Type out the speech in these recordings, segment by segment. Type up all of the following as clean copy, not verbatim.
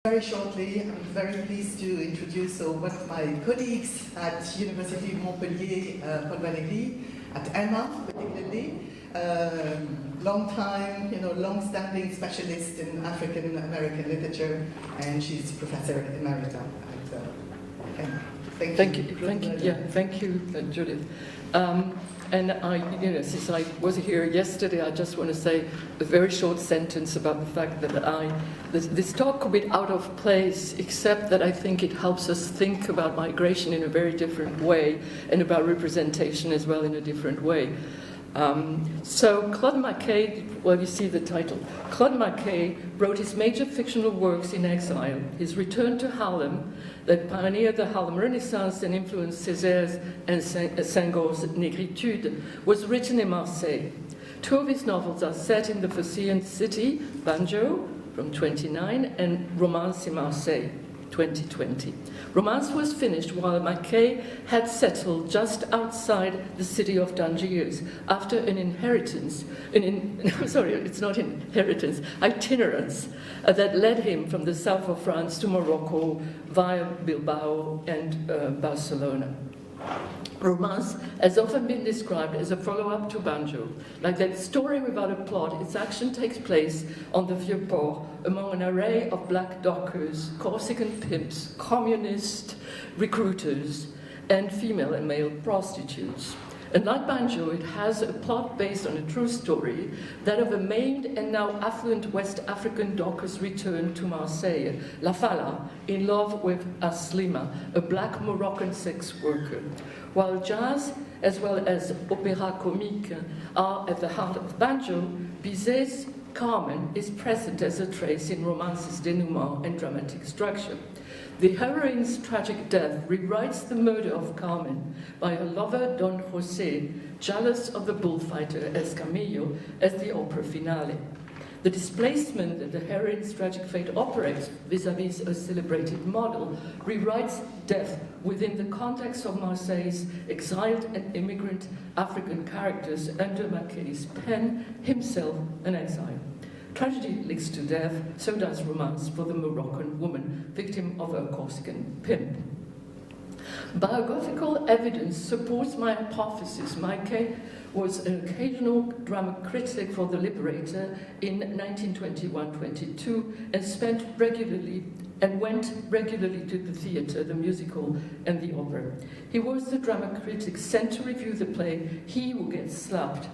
Very shortly, I'm very pleased to introduce one of my colleagues at University of Montpellier, Paul Valéry, at EMA particularly, long-standing specialist in African American literature, and she's Professor Emerita at EMA. Thank you, Judith. And since I was here yesterday, I just want to say a very short sentence about the fact that this talk could be out of place, except that I think it helps us think about migration in a very different way, and about representation as well in a different way. So Claude Mackay, well, you see the title. Claude Mackay wrote his major fictional works in exile. His return to Harlem, that pioneered the Harlem Renaissance and influenced Césaire's and Senghor's Négritude, was written in Marseille. Two of his novels are set in the Phocéan city, Banjo, from 1929, and Romance in Marseille, 2020. Romance was finished while Mackay had settled just outside the city of Tangiers after an itinerance that led him from the south of France to Morocco via Bilbao and Barcelona. Romance has often been described as a follow-up to Banjo. Like that story without a plot, its action takes place on the Vieux Port among an array of black dockers, Corsican pimps, communist recruiters, and female and male prostitutes. And like Banjo, it has a plot based on a true story, that of a maimed and now affluent West African docker's return to Marseille, La Fala, in love with Aslima, a black Moroccan sex worker. While jazz, as well as opéra comique, are at the heart of Banjo, Bizet's Carmen is present as a trace in Romance's denouement and dramatic structure. The heroine's tragic death rewrites the murder of Carmen by her lover Don José, jealous of the bullfighter Escamillo, as the opera finale. The displacement that the heroine's tragic fate operates vis-à-vis a celebrated model rewrites death within the context of Marseille's exiled and immigrant African characters under Mackay's pen, himself an exile. Tragedy leads to death, so does romance for the Moroccan woman, victim of a Corsican pimp. Biographical evidence supports my hypothesis. Mackay was an occasional drama critic for The Liberator in 1921-22 and went regularly to the theatre, the musical, and the opera. He was the drama critic sent to review the play He Who Gets Slapped.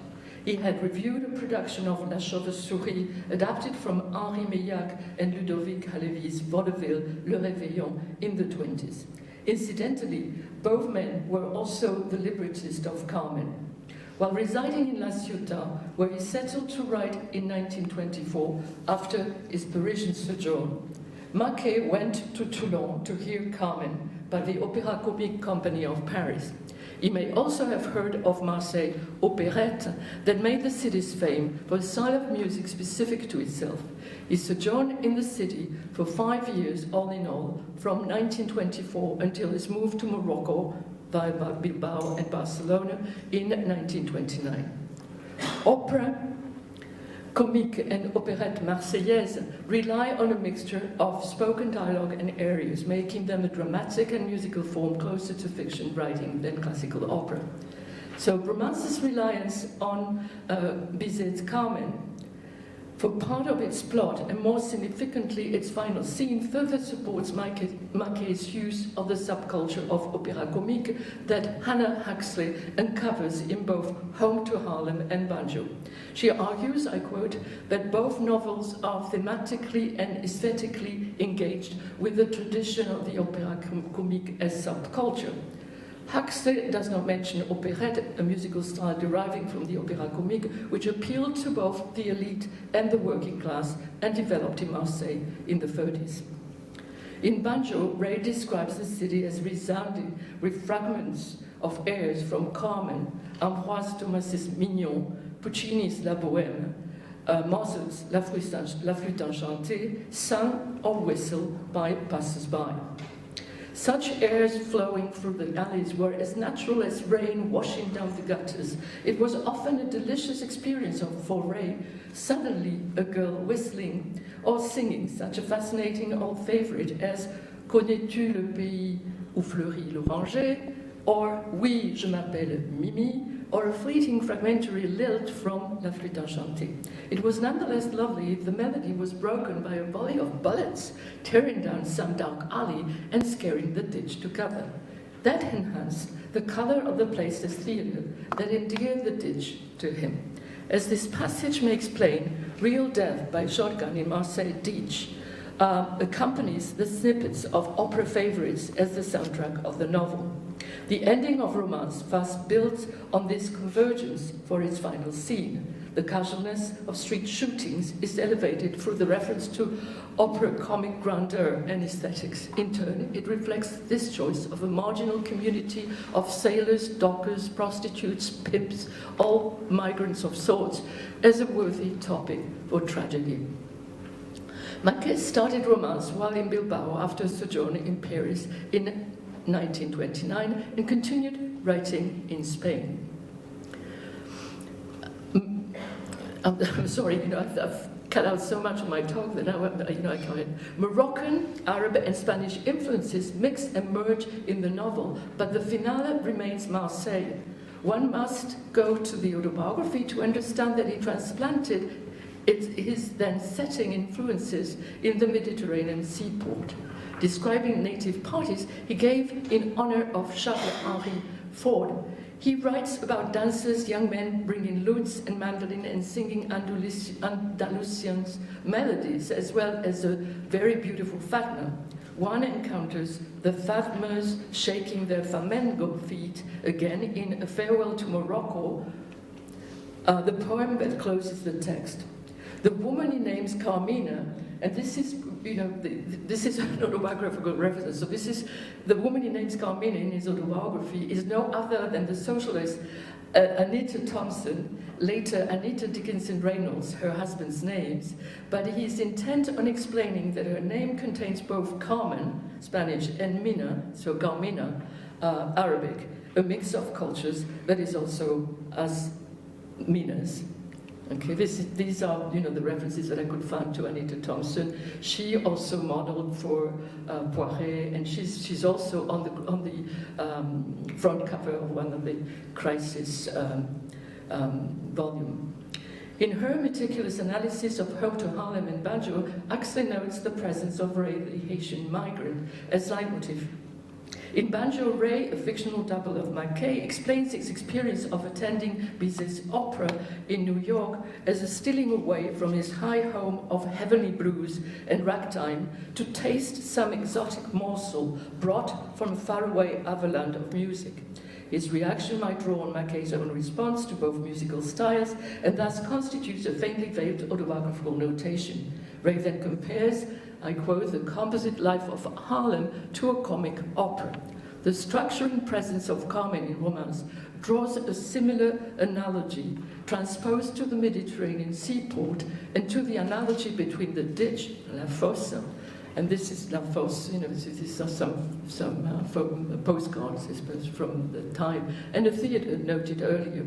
He had reviewed a production of La Chauve-souris, adapted from Henri Meillac and Ludovic Halévy's vaudeville Le Réveillon in the 1920s. Incidentally, both men were also the librettist of Carmen. While residing in La Ciotat, where he settled to write in 1924 after his Parisian sojourn, Mackay went to Toulon to hear Carmen by the Opéra Comique Company of Paris. He may also have heard of Marseille opérette that made the city's fame for a style of music specific to itself. He sojourned in the city for 5 years, all in all, from 1924 until his move to Morocco via Bilbao and Barcelona in 1929. Opera comique and opérette marseillaise rely on a mixture of spoken dialogue and arias, making them a dramatic and musical form closer to fiction writing than classical opera. So Romance's reliance on Bizet's Carmen for part of its plot, and more significantly its final scene, further supports Mackay's use of the subculture of opéra comique that Hannah Huxley uncovers in both Home to Harlem and Banjo. She argues, I quote, that both novels are thematically and aesthetically engaged with the tradition of the opéra comique as subculture. Huxley does not mention opérette, a musical style deriving from the opéra comique, which appealed to both the elite and the working class and developed in Marseille in the 30s. In Banjo, Ray describes the city as resounding with fragments of airs from Carmen, Ambroise Thomas's Mignon, Puccini's La Bohème, Mozart's La Flûte Enchantée, sung or whistled by passers-by. Such airs flowing through the alleys were as natural as rain washing down the gutters. It was often a delicious experience for Ray. Suddenly, a girl whistling or singing such a fascinating old favorite as Connais-tu le pays où fleurit l'oranger? Or Oui, je m'appelle Mimi, or a fleeting fragmentary lilt from La Flûte Enchantée. It was nonetheless lovely if the melody was broken by a volley of bullets tearing down some dark alley and scaring the ditch to cover. That enhanced the color of the place as theatre, that endeared the ditch to him. As this passage makes plain, Real Death by Shotgun in Marseille ditch accompanies the snippets of opera favorites as the soundtrack of the novel. The ending of Romance thus builds on this convergence for its final scene. The casualness of street shootings is elevated through the reference to opera comic grandeur and aesthetics. In turn, it reflects this choice of a marginal community of sailors, dockers, prostitutes, pimps, all migrants of sorts, as a worthy topic for tragedy. Maquet started Romance while in Bilbao after a sojourn in Paris in 1929 and continued writing in Spain. I'm sorry, I've cut out so much of my talk that now I can't. Moroccan, Arab, and Spanish influences mix and merge in the novel, but the finale remains Marseille. One must go to the autobiography to understand that he transplanted his then setting influences in the Mediterranean seaport. Describing native parties he gave in honor of Charles-Henri Ford. He writes about dancers, young men bringing lutes and mandolin and singing Andalusian melodies, as well as a very beautiful Fatma. One encounters the Fatmas shaking their flamenco feet again in A Farewell to Morocco, the poem that closes the text. The woman he names Carmina, and this is, this is an autobiographical reference. So this is the woman he names Carmina in his autobiography is no other than the socialist Anita Thompson, later Anita Dickinson Reynolds, her husband's names. But he is intent on explaining that her name contains both Carmen, Spanish, and Mina, so Carmina, Arabic, a mix of cultures that is also as Minas. Okay, these are the references that I could find to Anita Thompson. She also modeled for Poiret, and she's also on the front cover of one of the Crisis volume. In her meticulous analysis of Hotel Harlem and Banjo, Axley notes the presence of Ray, the Haitian migrant, as leitmotif. In Banjo, Ray, a fictional double of Mackay, explains his experience of attending Bizet's opera in New York as a stealing away from his high home of heavenly blues and ragtime to taste some exotic morsel brought from a faraway overland of music. His reaction might draw on Mackay's own response to both musical styles and thus constitutes a faintly veiled autobiographical notation. Ray then compares, I quote, the composite life of Harlem to a comic opera. The structuring presence of Carmen in Romance draws a similar analogy transposed to the Mediterranean seaport and to the analogy between the ditch, La Fosse, and this is La Fosse, these are some postcards, I suppose, from the time, and a theatre noted earlier.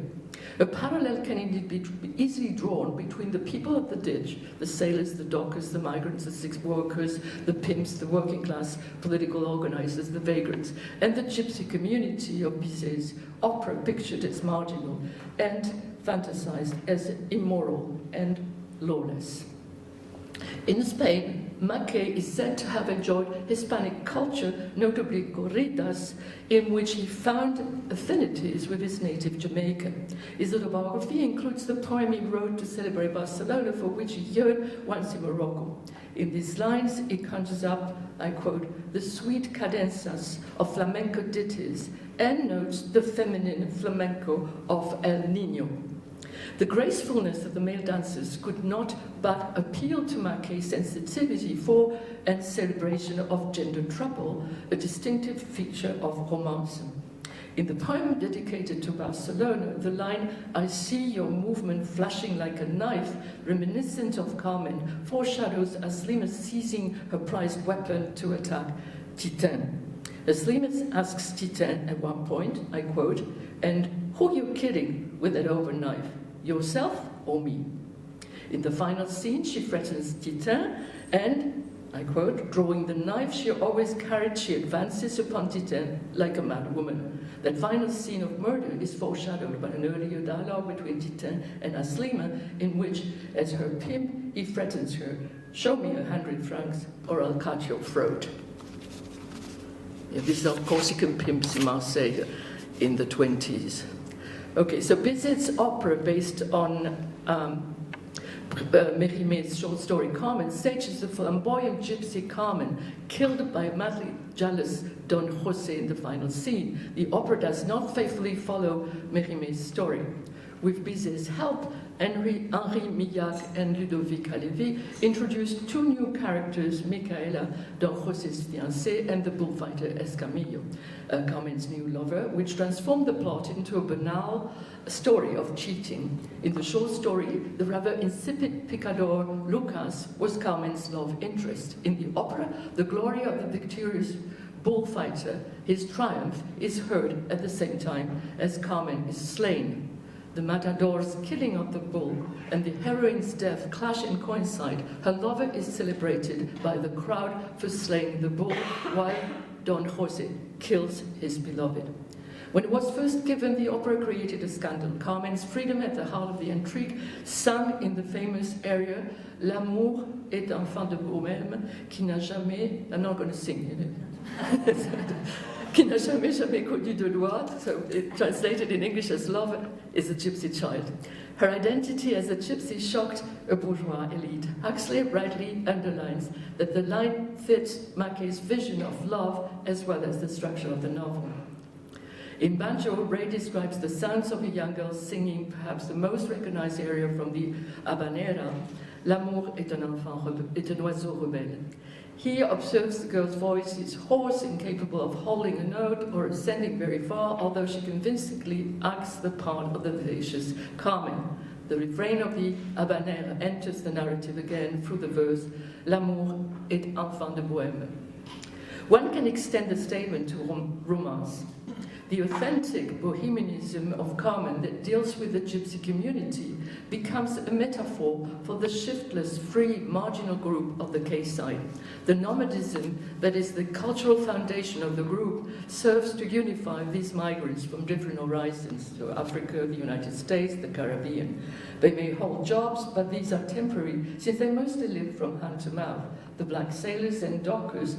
A parallel can indeed be easily drawn between the people of the ditch, the sailors, the dockers, the migrants, the sex workers, the pimps, the working class political organizers, the vagrants, and the gypsy community of Bizet's opera pictured as marginal and fantasized as immoral and lawless. In Spain, Mackay is said to have enjoyed Hispanic culture, notably corridas, in which he found affinities with his native Jamaica. His autobiography includes the poem he wrote to celebrate Barcelona, for which he yearned once in Morocco. In these lines, he conjures up, I quote, the sweet cadenzas of flamenco ditties and notes the feminine flamenco of El Niño. The gracefulness of the male dancers could not but appeal to Mackay's sensitivity for and celebration of gender trouble, a distinctive feature of Romance. In the poem dedicated to Barcelona, the line, I see your movement flashing like a knife, reminiscent of Carmen, foreshadows Aslima seizing her prized weapon to attack Titan. Aslima asks Titin at one point, I quote, "And who you kidding with that over knife? Yourself or me?" In the final scene, she threatens Titin and, I quote, "drawing the knife she always carried, she advances upon Titin like a mad woman." That final scene of murder is foreshadowed by an earlier dialogue between Titin and Aslima, in which, as her pimp, he threatens her, "Show me 100 francs or I'll cut your throat." Yeah, these are Corsican pimps in Marseille in the 20s. Okay, so Bizet's opera, based on Mérimé's short story Carmen, stages the flamboyant gypsy Carmen killed by a madly jealous Don José in the final scene. The opera does not faithfully follow Mérimé's story. With Bizet's help, Henri Millac and Ludovic Halévy introduced two new characters, Micaela, Don José's fiancée, and the bullfighter Escamillo, Carmen's new lover, which transformed the plot into a banal story of cheating. In the short story, the rather insipid picador Lucas was Carmen's love interest. In the opera, the glory of the victorious bullfighter, his triumph, is heard at the same time as Carmen is slain. The matador's killing of the bull and the heroine's death clash and coincide. Her lover is celebrated by the crowd for slaying the bull, while Don José kills his beloved. When it was first given, the opera created a scandal. Carmen's freedom at the heart of the intrigue, sung in the famous aria "L'amour est un fin de bohème qui n'a jamais..." I'm not going to sing it. Qui n'a jamais connu de loi, so it translated in English as "love is a gypsy child." Her identity as a gypsy shocked a bourgeois elite. Huxley rightly underlines that the line fits Mackay's vision of love as well as the structure of the novel. In Banjo, Ray describes the sounds of a young girl singing perhaps the most recognized aria from the habanera, "L'amour est un oiseau rebelle." He observes the girl's voice is hoarse, incapable of holding a note or ascending very far, although she convincingly acts the part of the vivacious Carmen. The refrain of the habanera enters the narrative again through the verse, "L'amour est un fin de bohème." One can extend the statement to romance. The authentic bohemianism of Carmen that deals with the gypsy community becomes a metaphor for the shiftless, free, marginal group of the quayside. The nomadism that is the cultural foundation of the group serves to unify these migrants from different horizons, so Africa, the United States, the Caribbean. They may hold jobs, but these are temporary, since they mostly live from hand to mouth. The black sailors and dockers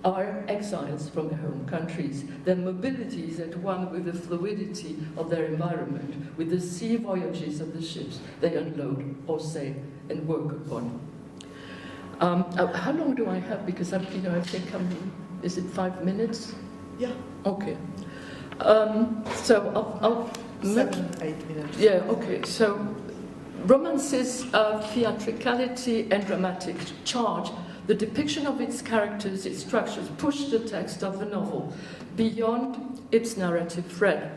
are exiles from their home countries. Their mobility is at one with the fluidity of their environment, with the sea voyages of the ships they unload or sail and work upon. How long do I have? Because I think is it 5 minutes? Yeah. Okay. So I'll 7-8 minutes. Yeah, okay. So romance's theatricality and dramatic charge, the depiction of its characters, its structures, push the text of the novel beyond its narrative thread.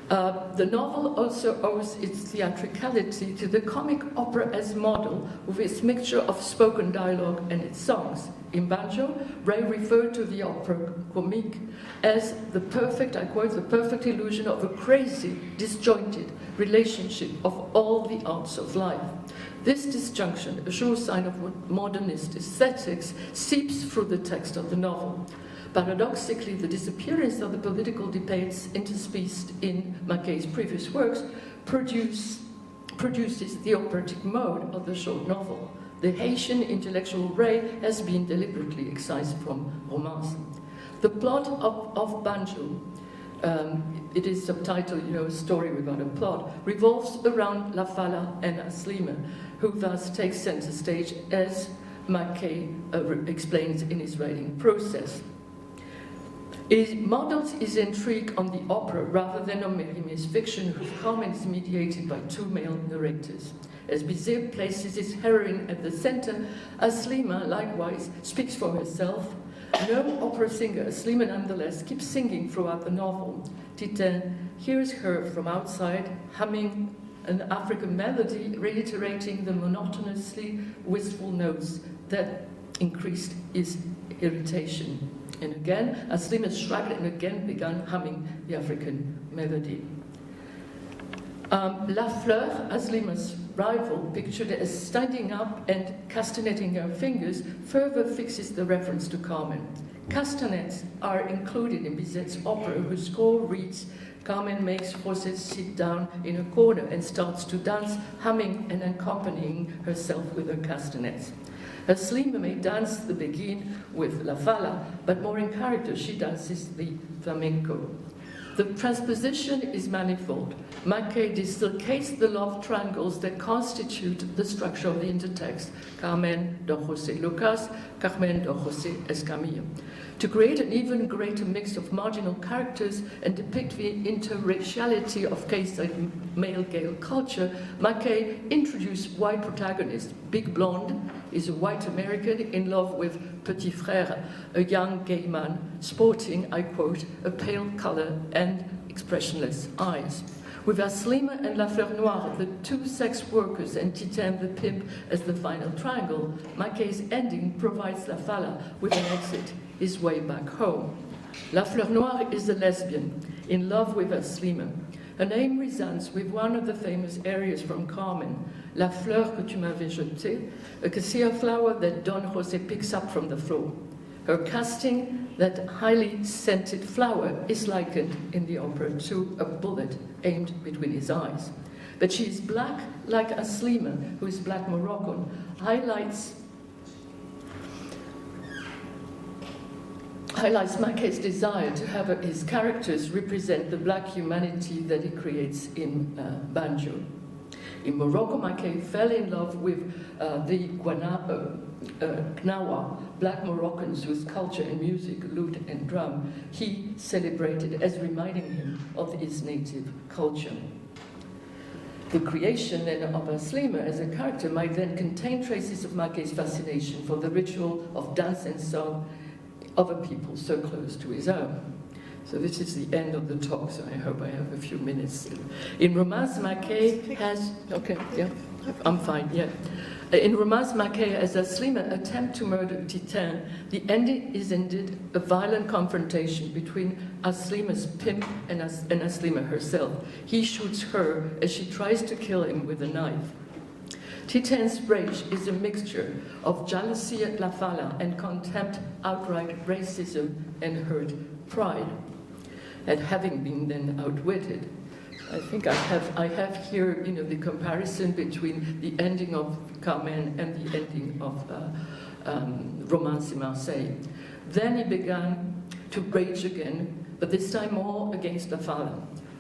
The novel also owes its theatricality to the comic opera as model, with its mixture of spoken dialogue and its songs. In Banjo, Ray referred to the opera comique as the perfect, I quote, the perfect illusion of a crazy, disjointed relationship of all the arts of life. This disjunction, a sure sign of modernist aesthetics, seeps through the text of the novel. Paradoxically, the disappearance of the political debates interspersed in Mackay's previous works produces the operatic mode of the short novel. The Haitian intellectual Ray has been deliberately excised from romance. The plot of Banjo, it is subtitled, a story without a plot, revolves around La Fala and Aslima, who thus takes center stage, as Mackay explains in his writing process. It models his intrigue on the opera rather than on Mérimé's fiction, whose Carmen is mediated by two male narrators. As Bizet places his heroine at the center, Aslima, likewise, speaks for herself. No opera singer, Aslima nonetheless, keeps singing throughout the novel. Titin hears her from outside, humming an African melody, reiterating the monotonously wistful notes that increased his irritation. And again, Aslima shrugged and again began humming the African melody. La Fleur, Aslima's rival, pictured as standing up and castaneting her fingers, further fixes the reference to Carmen. Castanets are included in Bizet's opera, whose score reads, Carmen makes José sit down in a corner and starts to dance, humming and accompanying herself with her castanets. Aslima may dance the begin with La Fala, but more in character, she dances the flamenco. The transposition is manifold. Mackay dislocates the love triangles that constitute the structure of the intertext, Carmen, Don José Lucas, Carmen, Don José Escamilla, to create an even greater mix of marginal characters and depict the interraciality of Quayside male Gael culture. Mackay introduced white protagonists. Big Blonde is a white American in love with Petit Frère, a young gay man sporting, I quote, a pale color and expressionless eyes. With Aslima and La Fleur Noire, the two sex workers, and Titan the pimp as the final triangle, Mackay's ending provides La Fala with an exit, his way back home. La Fleur Noire is a lesbian, in love with Aslima. Her name resounds with one of the famous areas from Carmen, La fleur que tu m'avais jetée, a cassia flower that Don José picks up from the floor. Her casting, that highly scented flower, is likened in the opera to a bullet aimed between his eyes. But she is black like Aslima, who is black Moroccan, highlights Mackay's desire to have his characters represent the black humanity that he creates in Banjo. In Morocco, Mackay fell in love with the Gnawa, black Moroccans whose culture and music, lute and drum, he celebrated as reminding him of his native culture. The creation then of Aslima as a character might then contain traces of Mackay's fascination for the ritual of dance and song of a people so close to his own. So this is the end of the talk, so I hope I have a few minutes. In Romance, Mackay has... Okay, yeah, I'm fine, yeah. In Romance, Mackay, as Aslima attempt to murder Titan, the ending is indeed a violent confrontation between Aslima's pimp and Aslima herself. He shoots her as she tries to kill him with a knife. Titan's rage is a mixture of jealousy at La Fala and contempt, outright racism, and hurt pride at having been then outwitted. I think I have here, the comparison between the ending of Carmen and the ending of Romance in Marseille. Then he began to rage again, but this time more against La Fala.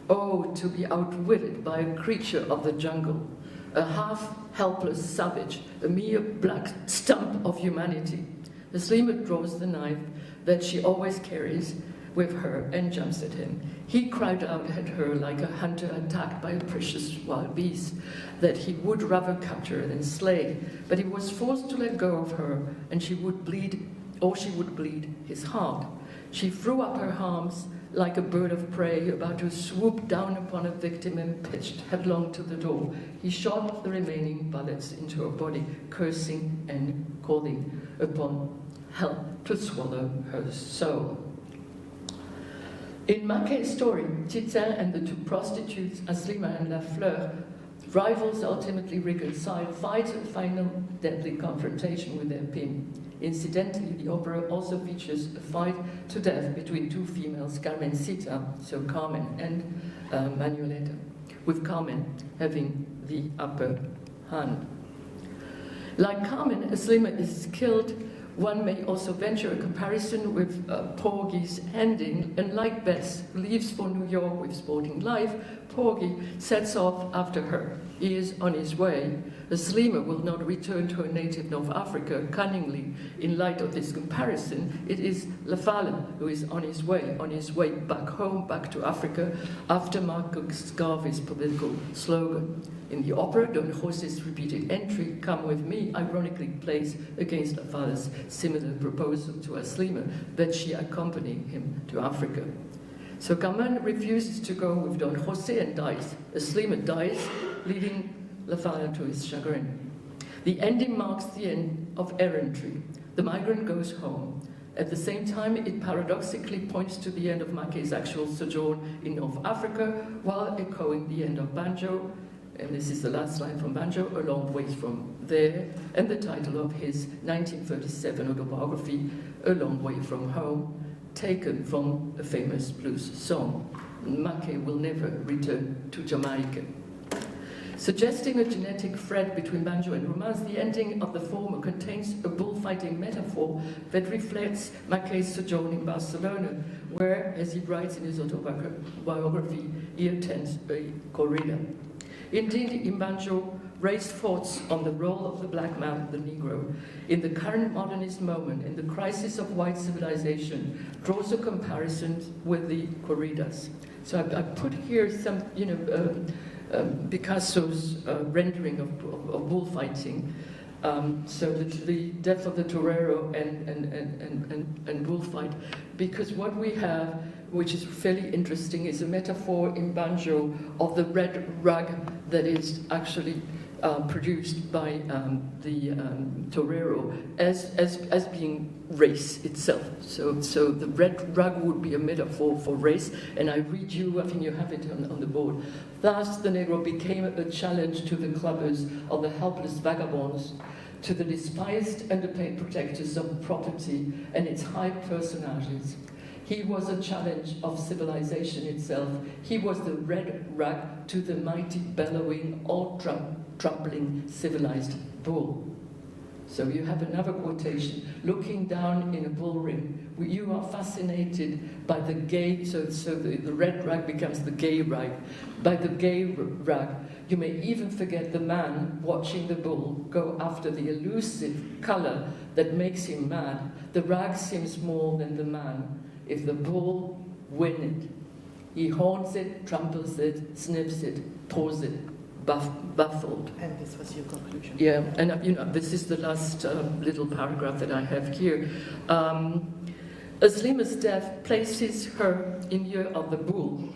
Oh, to be outwitted by a creature of the jungle, a half-helpless savage, a mere black stump of humanity. Aslima draws the knife that she always carries with her and jumps at him. He cried out at her like a hunter attacked by a precious wild beast that he would rather capture than slay, but he was forced to let go of her, and she would bleed his heart. She threw up her arms like a bird of prey about to swoop down upon a victim and pitched headlong to the door. He shot the remaining bullets into her body, cursing and calling upon hell to swallow her soul. In Mackay's story, Titan and the two prostitutes, Aslima and La Fleur, rivals ultimately reconcile, fight a final deadly confrontation with their pimp. Incidentally, the opera also features a fight to death between two females, Carmencita, so Carmen, and Manuelita, with Carmen having the upper hand. Like Carmen, Aslima is killed. One may also venture a comparison with Porgy's ending, and like Bess, who leaves for New York with sporting life, Porgy sets off after her. He is on his way. Aslima will not return to her native North Africa. Cunningly, in light of this comparison, it is La Fala who is on his way back home, back to Africa, after Marcus Garvey's political slogan. In the opera, Don José's repeated entry, "Come with me," ironically plays against La Fala's similar proposal to Aslima that she accompany him to Africa. So Carmen refuses to go with Don José and dies. Aslima dies, leaving La Fala to his chagrin. The ending marks the end of errantry. The migrant goes home, At the same time, it paradoxically points to the end of Mackay's actual sojourn in North Africa, while echoing the end of Banjo, and this is the last line from Banjo, a long ways from there, and the title of his 1937 autobiography, A Long Way From Home, taken from a famous blues song. Mackay will never return to Jamaica. Suggesting a genetic thread between banjo and romance, the ending of the former contains a bullfighting metaphor that reflects Mackay's sojourn in Barcelona, where, as he writes in his autobiography, he attends a corrida. Indeed, in Banjo, raised thoughts on the role of the black man, the Negro, in the current modernist moment, in the crisis of white civilization, draws a comparison with the corridas. So I put here some, Picasso's rendering of bullfighting. So the death of the torero and bullfight, because what we have, which is fairly interesting, is a metaphor in Banjo of the red rug that is actually produced by the torero as being race itself. So the red rug would be a metaphor for race, and I read you, I think you have it on the board. Thus, the Negro became a challenge to the clubbers of the helpless vagabonds, to the despised underpaid protectors of property and its high personages. He was a challenge of civilization itself. He was the red rug to the mighty, bellowing, all-trampling, civilized bull. So you have another quotation. Looking down in a bull ring, you are fascinated by the gay, so the red rag becomes the gay rag. By the gay rag, you may even forget the man watching the bull go after the elusive color that makes him mad. The rag seems more than the man. If the bull win it, he haunts it, tramples it, sniffs it, paws it, baffled. And this was your conclusion. Yeah, and this is the last little paragraph that I have here. Aslima's death places her in Year of the Bull,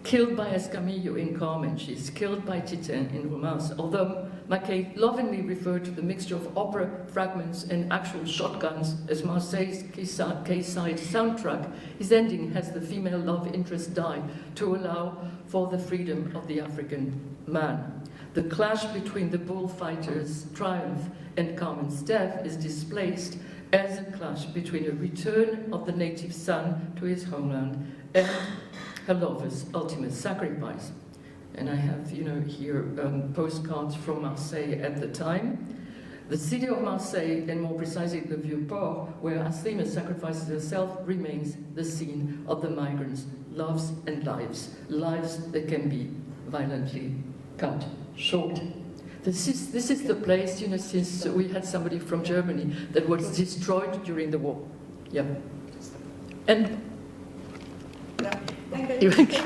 killed by Escamillo in Carmen. She's killed by Titin in Romance, although Mackay lovingly referred to the mixture of opera fragments and actual shotguns as Marseille's Quayside soundtrack. His ending has the female love interest die to allow for the freedom of the African man. The clash between the bullfighter's triumph and Carmen's death is displaced as a clash between a return of the native son to his homeland and her lover's ultimate sacrifice. And I have, here postcards from Marseille at the time. The city of Marseille, and more precisely the Vieux-Port, where Aslima sacrifices herself, remains the scene of the migrants' loves and lives that can be violently cut short. This is the place, since we had somebody from Germany that was destroyed during the war. Yeah. And thank you. thank you.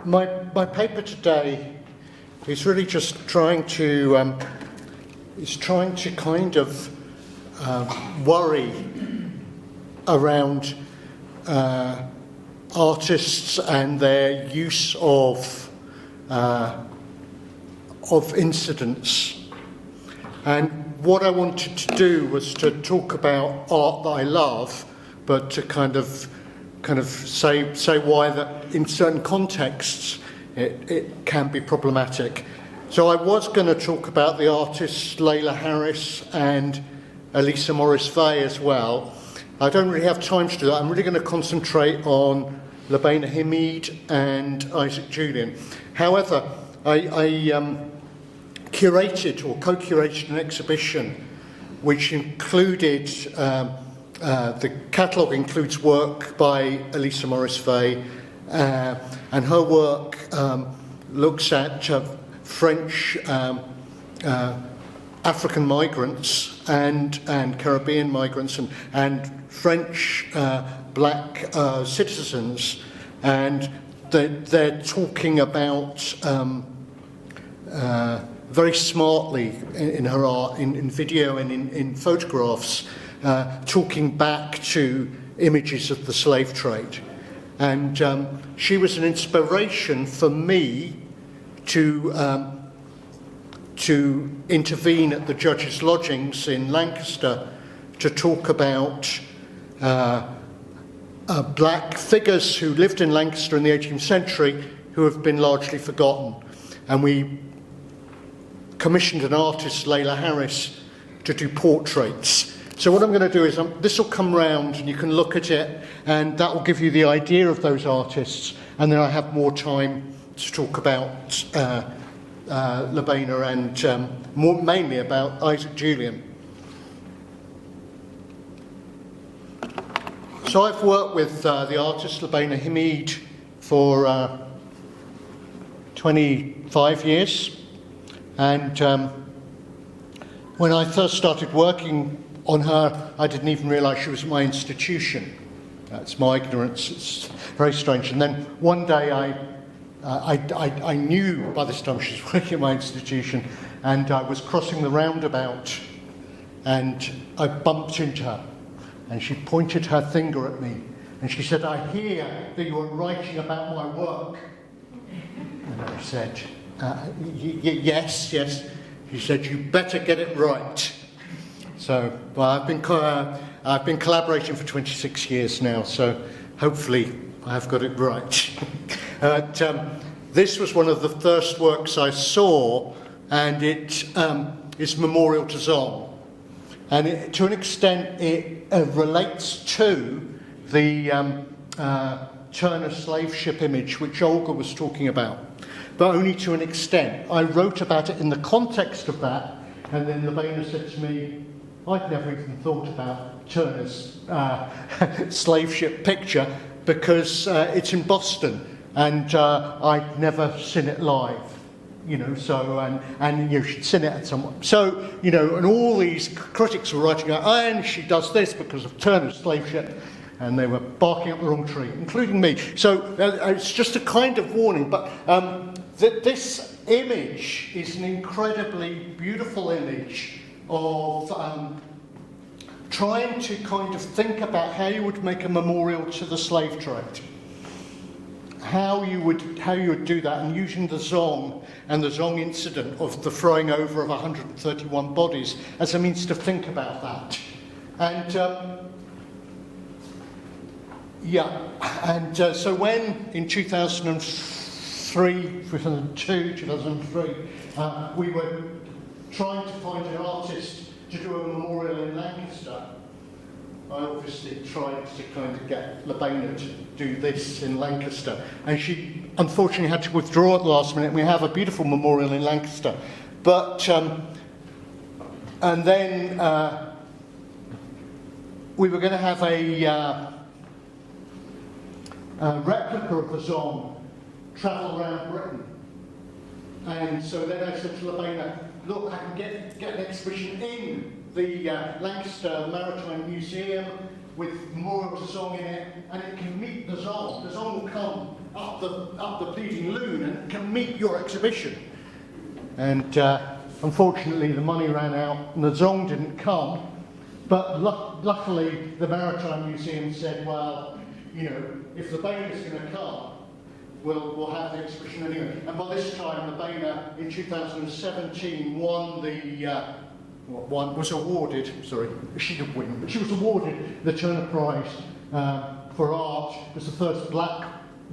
My paper today is really just trying to kind of worry around artists and their use of incidents. And what I wanted to do was to talk about art that I love, but to kind of say why that in certain contexts it can be problematic. So I was going to talk about the artists Layla Harris and Elisa Morris-Vey as well. I don't really have time to do that. I'm really going to concentrate on Labena Hamid and Isaac Julian. However, I curated or co-curated an exhibition which included, the catalogue includes work by Elisa Morris-Vey, and her work looks at French African migrants and Caribbean migrants and French black citizens, and they're talking about very smartly in her art, in video and in photographs, talking back to images of the slave trade. And she was an inspiration for me to to intervene at the judges' lodgings in Lancaster to talk about black figures who lived in Lancaster in the 18th century who have been largely forgotten. And we commissioned an artist, Layla Harris, to do portraits. So what I'm going to do is, this will come round and you can look at it, and that will give you the idea of those artists, and then I have more time to talk about Labena and mainly about Isaac Julian. So I've worked with the artist Labena Hamid for 25 years, and when I first started working on her, I didn't even realise she was at my institution. That's my ignorance. It's very strange. And then one day I knew by this time she was working at my institution, and I was crossing the roundabout, and I bumped into her, and she pointed her finger at me, and she said, "I hear that you are writing about my work." And I said, yes. She said, "You better get it right." So, well, I've been collaborating for 26 years now, so hopefully I have got it right. This was one of the first works I saw, and it is Memorial to Zong. And to an extent, it relates to the Turner slave ship image, which Olga was talking about, but only to an extent. I wrote about it in the context of that, and then Labena said to me, "I'd never even thought about Turner's slave ship picture because it's in Boston, and I'd never seen it live, you know. So and you should seen it at someone. So you know, and all these critics were writing out, and she does this because of Turner's slave ship." And they were barking up the wrong tree, including me. So it's just a kind of warning. But this image is an incredibly beautiful image of trying to kind of think about how you would make a memorial to the slave trade. How you would do that, and using the Zong and the Zong incident of the throwing over of 131 bodies as a means to think about that. And so when in 2003, 2003, we were trying to find an artist to do a memorial in Lancaster, I obviously tried to kind of get Labena to do this in Lancaster, and she unfortunately had to withdraw at the last minute. We have a beautiful memorial in Lancaster, but and then we were going to have a replica of the Zong travel around Britain. And so then I said to Labena, "Look, I can get an exhibition in the Lancaster Maritime Museum with Memorial to Zong in it, and it can meet the Zong. The Zong will come up the Bleeding Loon and can meet your exhibition." And unfortunately the money ran out and the Zong didn't come, but luckily the Maritime Museum said, "Well, you know, if Labena is going to come, we'll have the exhibition anyway." And by this time, Labena in 2017 won was awarded. Sorry, she didn't win, but she was awarded the Turner Prize for art. It was the first black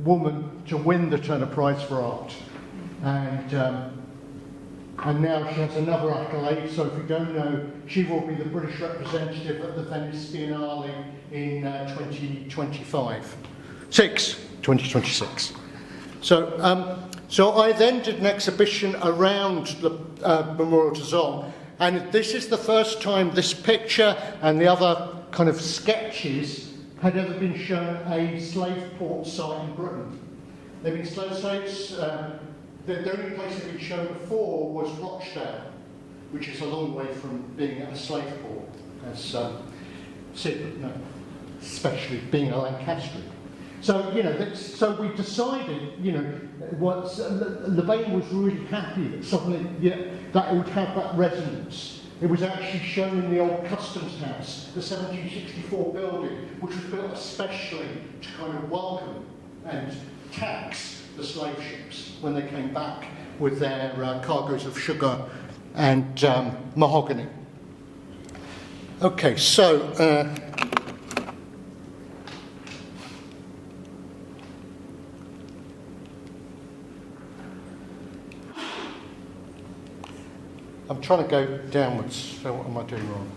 woman to win the Turner Prize for art, and now she has another accolade. So if you don't know, she will be the British representative at the Venice Biennale in 2026. So I then did an exhibition around the Memorial to Zong, and this is the first time this picture and the other kind of sketches had ever been shown at a slave port site in Britain. They've been slave sites. The only place they've been shown before was Rochdale, which is a long way from being at a slave port, as especially being a Lancastrian. So, you know, so we decided, you know, Labena was really happy that suddenly that it would have that resonance. It was actually shown in the old Customs House, the 1764 building, which was built especially to kind of welcome and tax the slave ships when they came back with their cargoes of sugar and mahogany. Okay, so I'm trying to go downwards, so what am I doing wrong?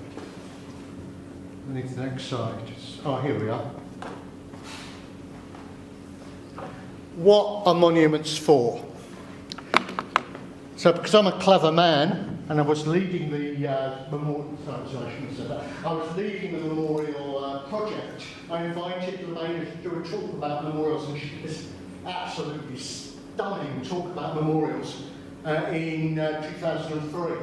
I need the next side. Oh, here we are. What are monuments for? So, because I'm a clever man, and I was leading the memorial, sorry, I shouldn't say that. I was leading the memorial project. I invited Lorraine to do a talk about memorials, and she did this absolutely stunning talk about memorials in 2003.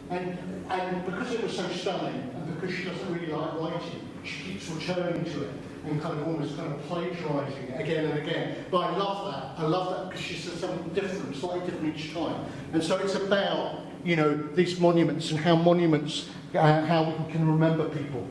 And because it was so stunning, and because she doesn't really like writing, she keeps returning to it and almost plagiarising it again and again. But I love that. I love that because she says something different, slightly different each time. And so it's about, you know, these monuments and how monuments, how we can remember people.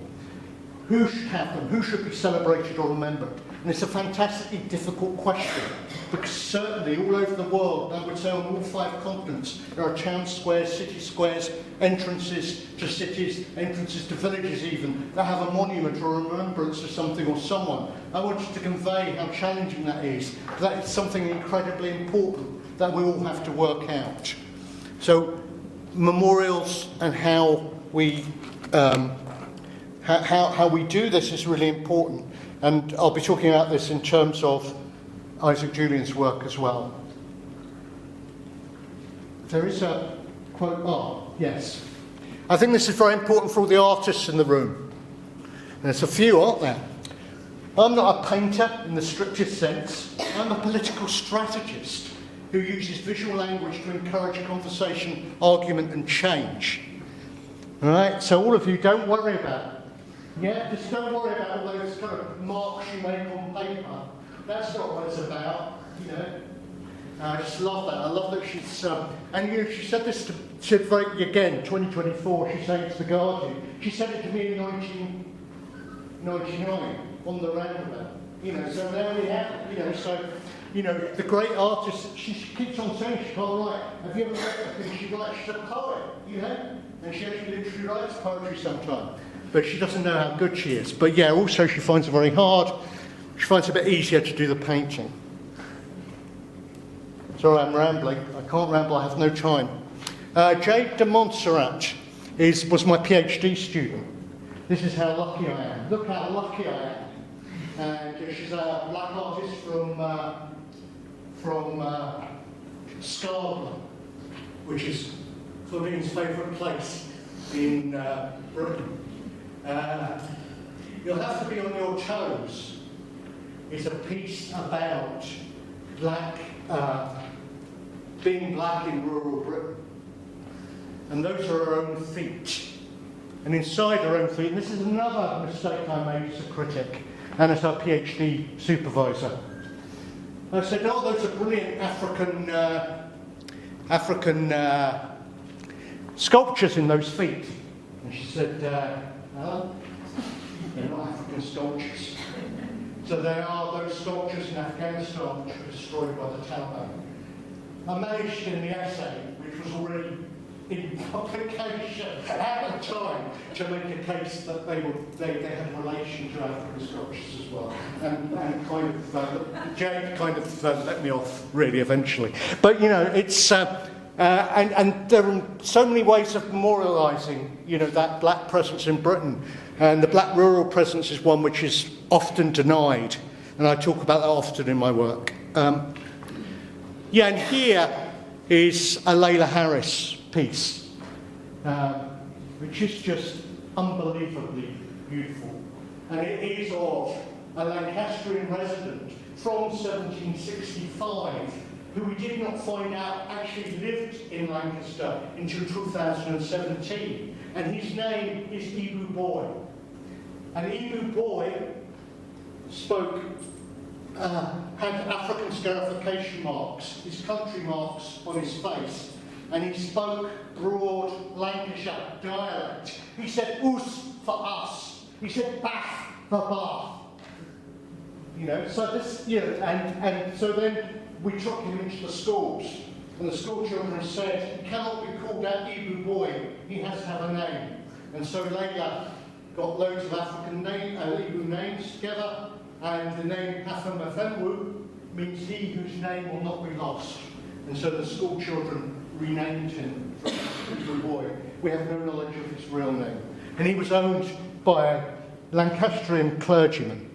Who should have them? Who should be celebrated or remembered? And it's a fantastically difficult question, because certainly all over the world, I would say on all 5 continents, there are town squares, city squares, entrances to cities, entrances to villages even, that have a monument or a remembrance of something or someone. I wanted to convey how challenging that is, that it's something incredibly important that we all have to work out. So memorials and how we do this is really important. And I'll be talking about this in terms of Isaac Julian's work as well. There is a quote, yes. I think this is very important for all the artists in the room. There's a few, aren't there? I'm not a painter in the strictest sense. I'm a political strategist who uses visual language to encourage conversation, argument and change. All right, so all of you, don't worry about it. Yeah, just don't worry about all those marks you make on paper. That's not what it's about, you know. I just love that. I love that she's, and you know, she said this to, again, 2024, she's saying to The Guardian. She said it to me in 1999 on the roundabout. You know, so there we have it, you know, so, you know, the great artist, she keeps on saying she can't write. Have you ever read that thing she writes? She's a poet, you know, and she actually literally writes poetry sometimes. But she doesn't know how good she is. But yeah, also she finds it very hard. She finds it a bit easier to do the painting. Sorry, I'm rambling. I can't ramble, I have no time. Jade de Montserrat was my PhD student. This is how lucky I am. Look how lucky I am. And she's a black artist from Scarborough, which is Claudine's favourite place in Britain. You'll have to be on your toes. It's a piece about being black in rural Britain. And those are her own feet. And inside her own feet, and this is another mistake I made as a critic and as our PhD supervisor. I said, oh, those are brilliant African sculptures in those feet. And she said, no, they're not African sculptures. So there are those sculptures in Afghanistan which were destroyed by the Taliban. I managed in the essay, which was already in publication at the time, to make a case that they had a relation to African sculptures as well. And Jade kind of let me off really eventually. But you know, it's and there are so many ways of memorialising, you know, that black presence in Britain. And the black rural presence is one which is often denied. And I talk about that often in my work. And here is a Layla Harris piece, which is just unbelievably beautiful. And it is of a Lancastrian resident from 1765, who we did not find out actually lived in Lancaster until 2017. And his name is Ibu Boy. And Ibu Boy had African scarification marks, his country marks on his face. And he spoke broad Lancashire dialect. He said us for us. He said Bath for Bath. You know, so this, you know, and so then we took him into the schools. And the school children said, he cannot be called that Hebrew boy, he has to have a name. And so Leila got loads of African Hebrew names together, and the name Afamafemwu means he whose name will not be lost. And so the school children renamed him Hebrew boy. We have no knowledge of his real name. And he was owned by a Lancastrian clergyman.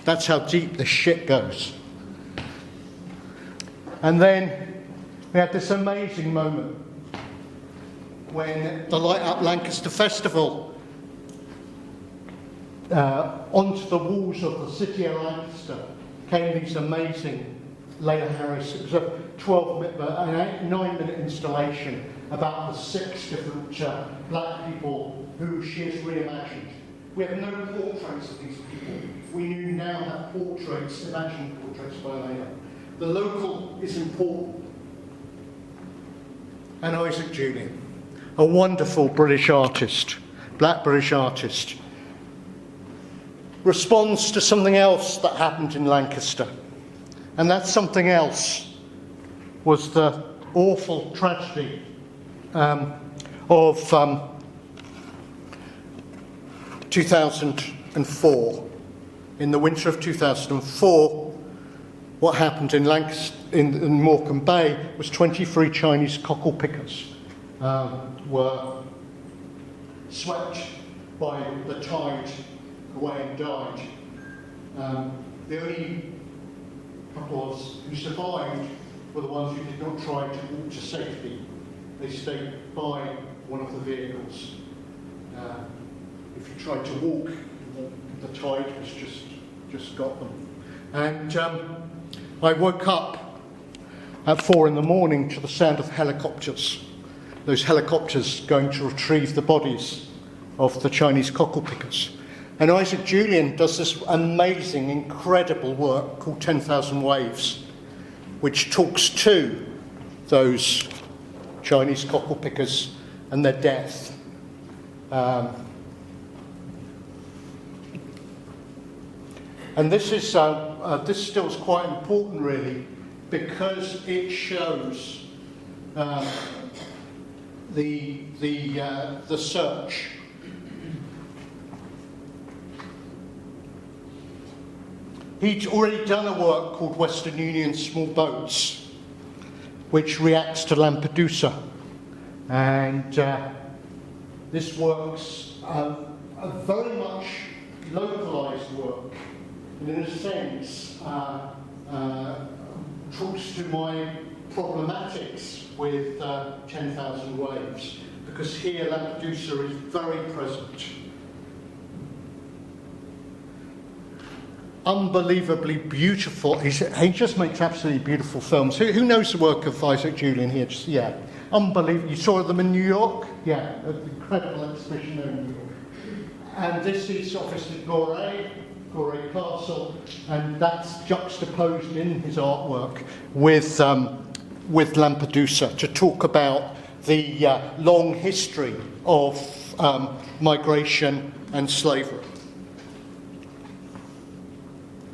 That's how deep the shit goes. And then we had this amazing moment when the Light Up Lancaster Festival, onto the walls of the city of Lancaster came these amazing Leila Harris. It was a 9-minute installation about the 6 different black people who she has reimagined. We have no portraits of these people. We now have portraits, imagined portraits by Leila. The local is important. And Isaac Julian, a wonderful British artist, black British artist, responds to something else that happened in Lancaster. And that something else was the awful tragedy of 2004. In the winter of 2004, what happened in Lancaster, in Morecambe Bay, was 23 Chinese cockle pickers were swept by the tide away and died. The only couple who survived were the ones who did not try to walk to safety. They stayed by one of the vehicles. If you tried to walk, the tide was just got them. And I woke up at 4 a.m. to the sound of helicopters. Those helicopters going to retrieve the bodies of the Chinese cockle pickers. And Isaac Julian does this amazing, incredible work called 10,000 Waves, which talks to those Chinese cockle pickers and their death. And this still is quite important, really, because it shows the search. He'd already done a work called Western Union Small Boats, which reacts to Lampedusa. And this work's a very much localised work, and in a sense talks to my problematics with 10,000 Waves, because here Lampedusa is very present. Unbelievably beautiful. He just makes absolutely beautiful films. Who knows the work of Isaac Julian here? Yeah, unbelievable. You saw them in New York? Yeah, an incredible exhibition in New York. And this is obviously Gorée Castle, and that's juxtaposed in his artwork with Lampedusa to talk about the long history of migration and slavery.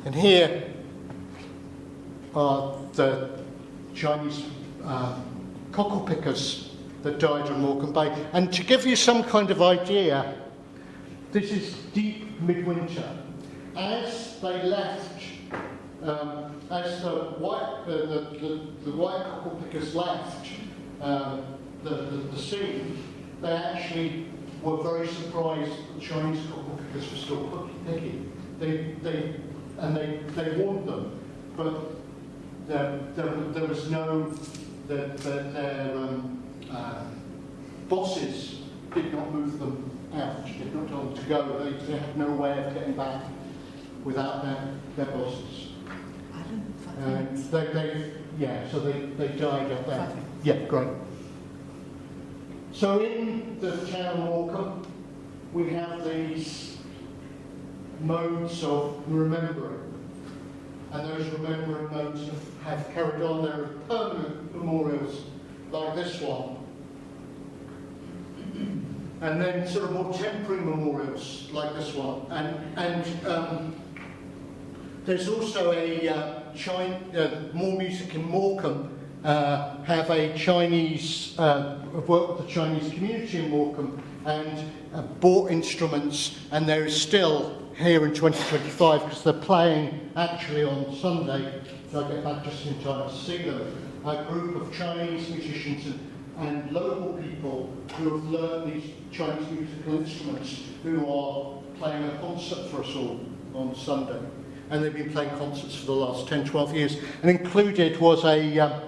And here are the Chinese cockle pickers that died on Morecambe Bay. And to give you some kind of idea, this is deep midwinter. As they left, as the white cockle pickers left the scene, they actually were very surprised that the Chinese cockle pickers were still picking. They warned them, but there was no, their bosses did not move them out, did not tell them to go. They had no way of getting back without their bosses. And so they died up there. Yeah, great. So in the town of Morecambe, we have these modes of remembering, and those remembering modes have carried on. There are permanent memorials like this one, and then sort of more temporary memorials like this one, and there's also a more music in Morecambe have a Chinese, have worked with the Chinese community in Morecambe and bought instruments, and they're still here in 2025 because they're playing actually on Sunday, so I get back just in time to see them. A group of Chinese musicians and local people who have learned these Chinese musical instruments who are playing a concert for us all on Sunday. And they've been playing concerts for the last 10, 12 years. And included was a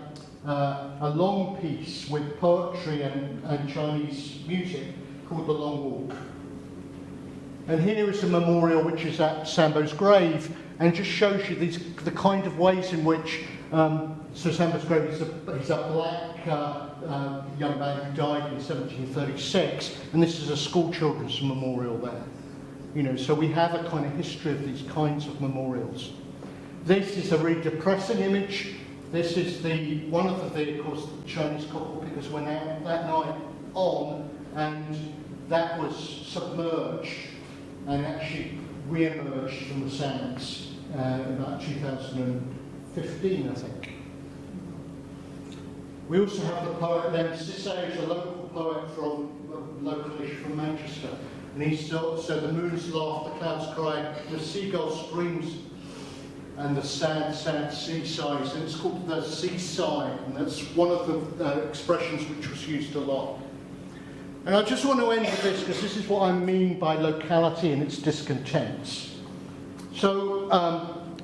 long piece with poetry and Chinese music called The Long Walk. And here is a memorial which is at Sambo's grave, and just shows you the kind of ways in which so Sambo's grave is a black young man who died in 1736, and this is a school children's memorial there. You know, so we have a kind of history of these kinds of memorials. This is a really depressing image. This is one of the vehicles that the Chinese cockle pickers went out that night on, and that was submerged and actually re-emerged from the sands in about 2015, I think. We also have the poet Len Sissay, who's a local poet locally from Manchester. And he still said, the moon's laugh, the clouds cry, the seagull screams, and the sad, sad sea sighs. And it's called the seaside, and that's one of the expressions which was used a lot. And I just want to end with this, because this is what I mean by locality and its discontents. So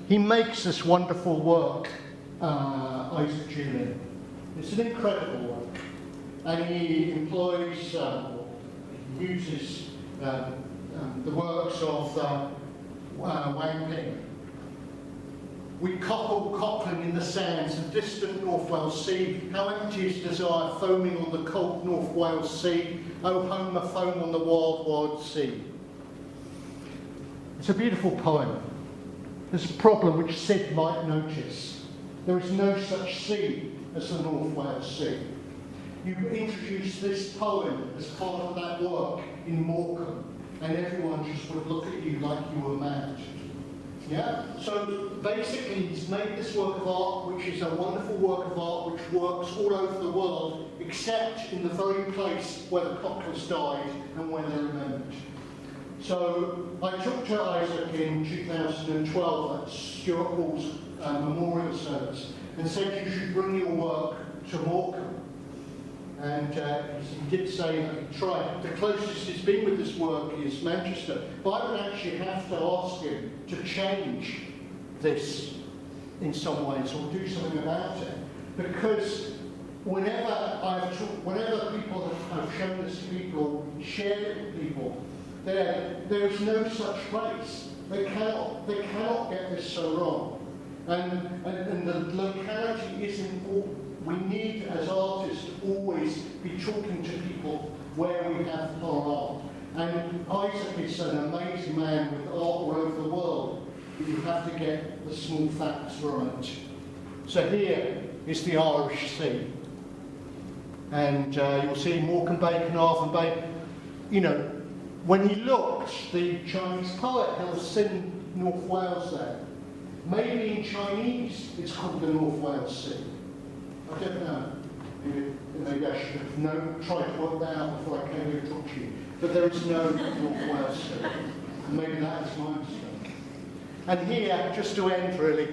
he makes this wonderful work, Isaac Julian. It's an incredible work, and he employs, uses the works of Wang Ping. We couple Copland in the sands and distant North Wales Sea. How empty is desire, foaming on the cold North Wales Sea. Oh, home a foam on the wild, wild sea. It's a beautiful poem. There's a problem which Sid might notice. There is no such sea as the North Wales Sea. You introduce this poem as part of that work in Morecambe, and everyone just would look at you like you were mad. Yeah? So basically he's made this work of art, which is a wonderful work of art which works all over the world, except in the very place where the cocklers died and where they're remembered. So I talked to Isaac in 2012 at Stuart Hall's memorial service and said you should bring your work to Morecambe. And he did say that he tried. The closest he's been with this work is Manchester. But I would actually have to ask him to change this in some ways or do something about it. Because whenever people have shown this to people, shared it with people, there is no such place. They cannot get this so wrong. And the locality is important. We need, as artists, to always be talking to people where we have our art. And Isaac is an amazing man with art all over the world, but you have to get the small facts right. So here is the Irish Sea. And you'll see Morecambe Bay, Carnarvon Bay. You know, when he looks, the Chinese poet has seen North Wales there. Maybe in Chinese it's called the North Wales Sea. I don't know. Maybe I should have tried to work that out before I came here to talk to you. But there is no North Wales Sea. Maybe that is my mistake. And here, just to end really,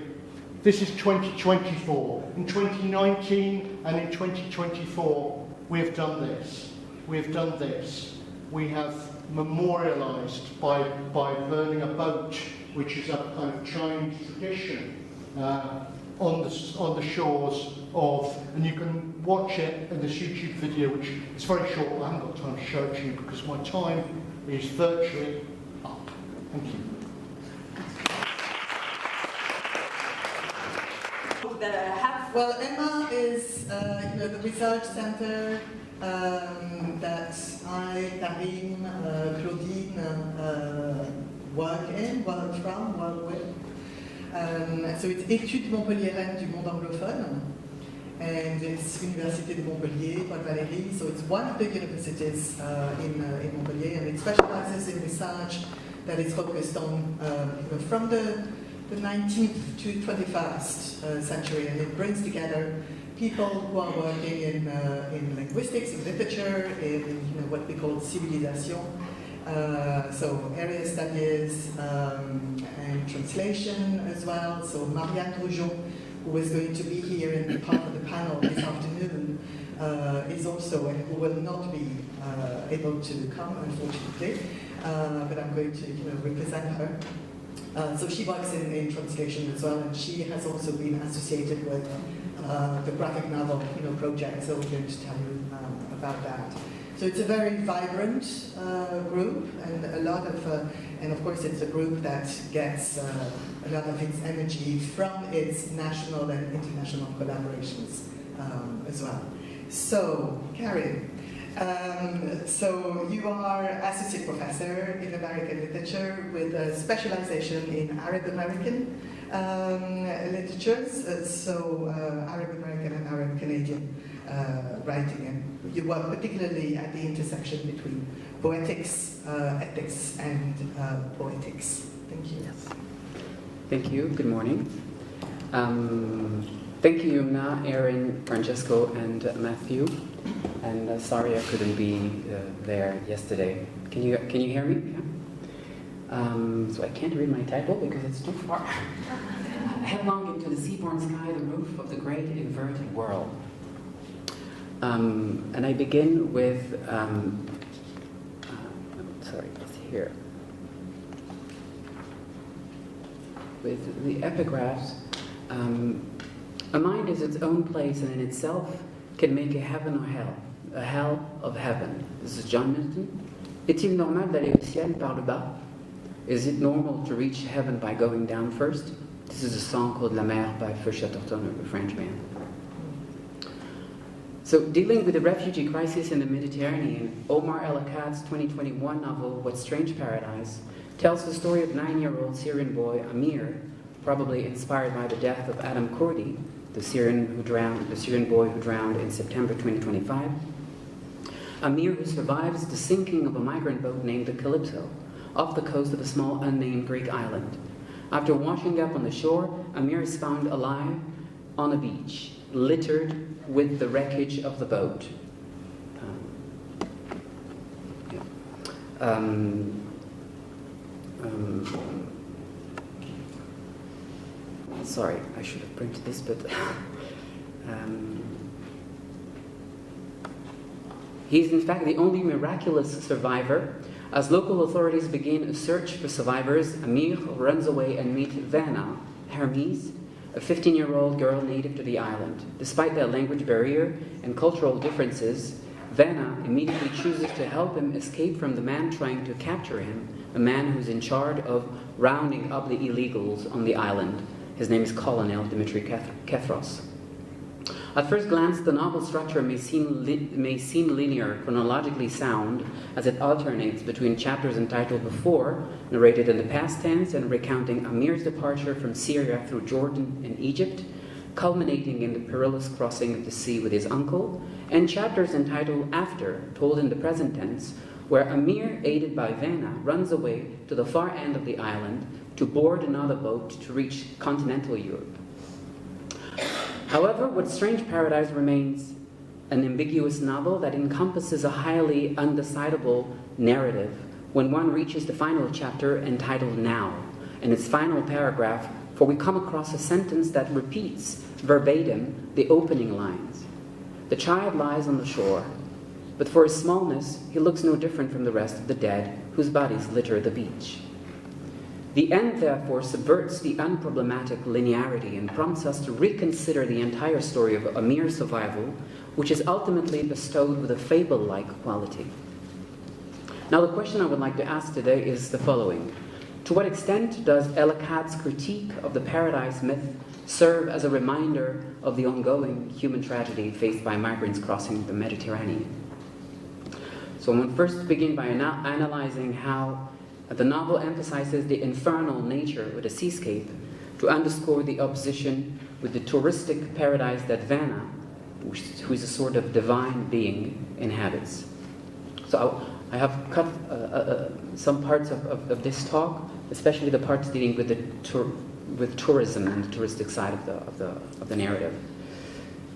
this is 2024. In 2019 and in 2024, we have done this. We have done this. We have memorialised by burning a boat, which is a kind of Chinese tradition, on the shores of, and you can watch it in this YouTube video, which is very short, but I haven't got time to show it to you because my time is virtually up. Thank you. Well, Emma is the research center that I, Karim, Claudine work with. So it's Études Montpelliéraines du monde anglophone, and it's Université de Montpellier, Paul Valéry. So it's one of the universities in Montpellier, and it specializes in research that is focused on from the 19th to 21st century, and it brings together people who are working in linguistics, in literature, in what we call civilisation, so area studies and translation as well. So Marianne Roujon, who is going to be here in part of the panel this afternoon, is also, and who will not be able to come, unfortunately, but I'm going to represent her. So she works in translation as well, and she has also been associated with the graphic novel project, so we're going to tell you about that. So it's a very vibrant group, and a lot of, and of course it's a group that gets a lot of its energy from its national and international collaborations as well. So, Karin, so you are associate professor in American literature with a specialization in Arab American literatures, so Arab American and Arab Canadian writing, and you work particularly at the intersection between poetics, ethics, and poetics. Thank you. Yes. Thank you. Good morning. Thank you, Yumna, Erin, Francesco, and Matthew. And sorry I couldn't be there yesterday. Can you hear me? Yeah. So I can't read my title because it's too far. Headlong into the seaborne sky, the roof of the great inverted world. And I begin with, sorry, it's here. With the epigraphs. A mind is its own place and in itself can make a heaven or hell, a hell of heaven. This is John Milton. Est-il normal d'aller au ciel par le bas? Is it normal to reach heaven by going down first? This is a song called La Mer by Feu Chatterton, a French band. So, dealing with the refugee crisis in the Mediterranean, Omar El Akkad's 2021 novel, What Strange Paradise, tells the story of 9-year-old Syrian boy Amir, probably inspired by the death of Adam Kurdi, the Syrian boy who drowned in September 2025. Amir, who survives the sinking of a migrant boat named the Calypso, off the coast of a small unnamed Greek island. After washing up on the shore, Amir is found alive on a beach, littered with the wreckage of the boat. Sorry, I should have printed this, but he's in fact the only miraculous survivor. As local authorities begin a search for survivors, Amir runs away and meets Vanna Hermes, a 15-year-old girl native to the island. Despite their language barrier and cultural differences, Vanna immediately chooses to help him escape from the man trying to capture him, a man who's in charge of rounding up the illegals on the island. His name is Colonel Dimitri Kethros. At first glance, the novel structure may seem linear, chronologically sound, as it alternates between chapters entitled Before, narrated in the past tense and recounting Amir's departure from Syria through Jordan and Egypt, culminating in the perilous crossing of the sea with his uncle, and chapters entitled After, told in the present tense, where Amir, aided by Vanna, runs away to the far end of the island to board another boat to reach continental Europe. However, What Strange Paradise remains an ambiguous novel that encompasses a highly undecidable narrative when one reaches the final chapter entitled Now, in its final paragraph, for we come across a sentence that repeats verbatim the opening lines. The child lies on the shore, but for his smallness, he looks no different from the rest of the dead whose bodies litter the beach. The end, therefore, subverts the unproblematic linearity and prompts us to reconsider the entire story of Amir's survival, which is ultimately bestowed with a fable-like quality. Now, the question I would like to ask today is the following. To what extent does El Akkad's critique of the paradise myth serve as a reminder of the ongoing human tragedy faced by migrants crossing the Mediterranean? So I'm going to first begin by analyzing how the novel emphasizes the infernal nature of the seascape to underscore the opposition with the touristic paradise that Vanna, who is a sort of divine being, inhabits. So I have cut some parts of this talk, especially the parts dealing with tourism and the touristic side of the narrative.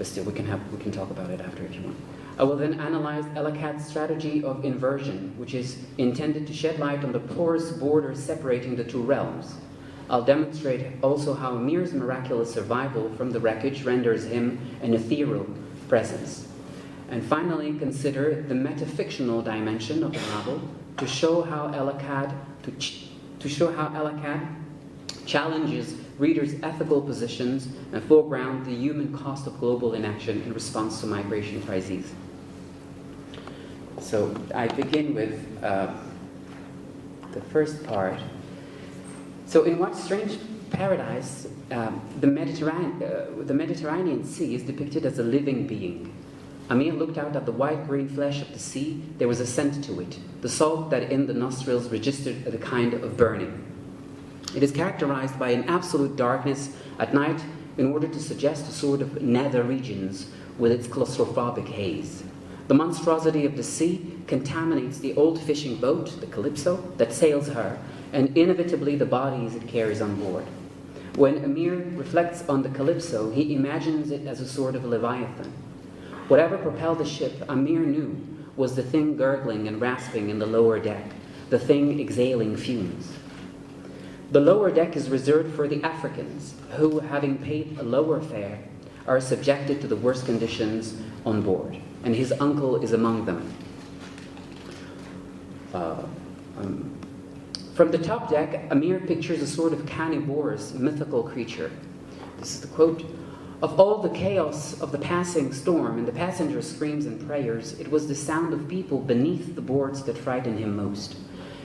but still we can talk about it after if you want. I will then analyze Elakad's strategy of inversion, which is intended to shed light on the porous border separating the two realms. I'll demonstrate also how Amir's miraculous survival from the wreckage renders him an ethereal presence. And finally, consider the metafictional dimension of the novel to show how Elakad challenges readers' ethical positions and foreground the human cost of global inaction in response to migration crises. So I begin with the first part. So in What Strange Paradise, the Mediterranean Sea is depicted as a living being. Amir looked out at the white-green flesh of the sea. There was a scent to it, the salt that in the nostrils registered a kind of burning. It is characterized by an absolute darkness at night in order to suggest a sort of nether regions with its claustrophobic haze. The monstrosity of the sea contaminates the old fishing boat, the Calypso, that sails her, and inevitably the bodies it carries on board. When Amir reflects on the Calypso, he imagines it as a sort of Leviathan. Whatever propelled the ship, Amir knew, was the thing gurgling and rasping in the lower deck, the thing exhaling fumes. The lower deck is reserved for the Africans, who, having paid a lower fare, are subjected to the worst conditions on board, and his uncle is among them. From the top deck, Amir pictures a sort of carnivorous, mythical creature. This is the quote: "Of all the chaos of the passing storm and the passengers' screams and prayers, it was the sound of people beneath the boards that frightened him most.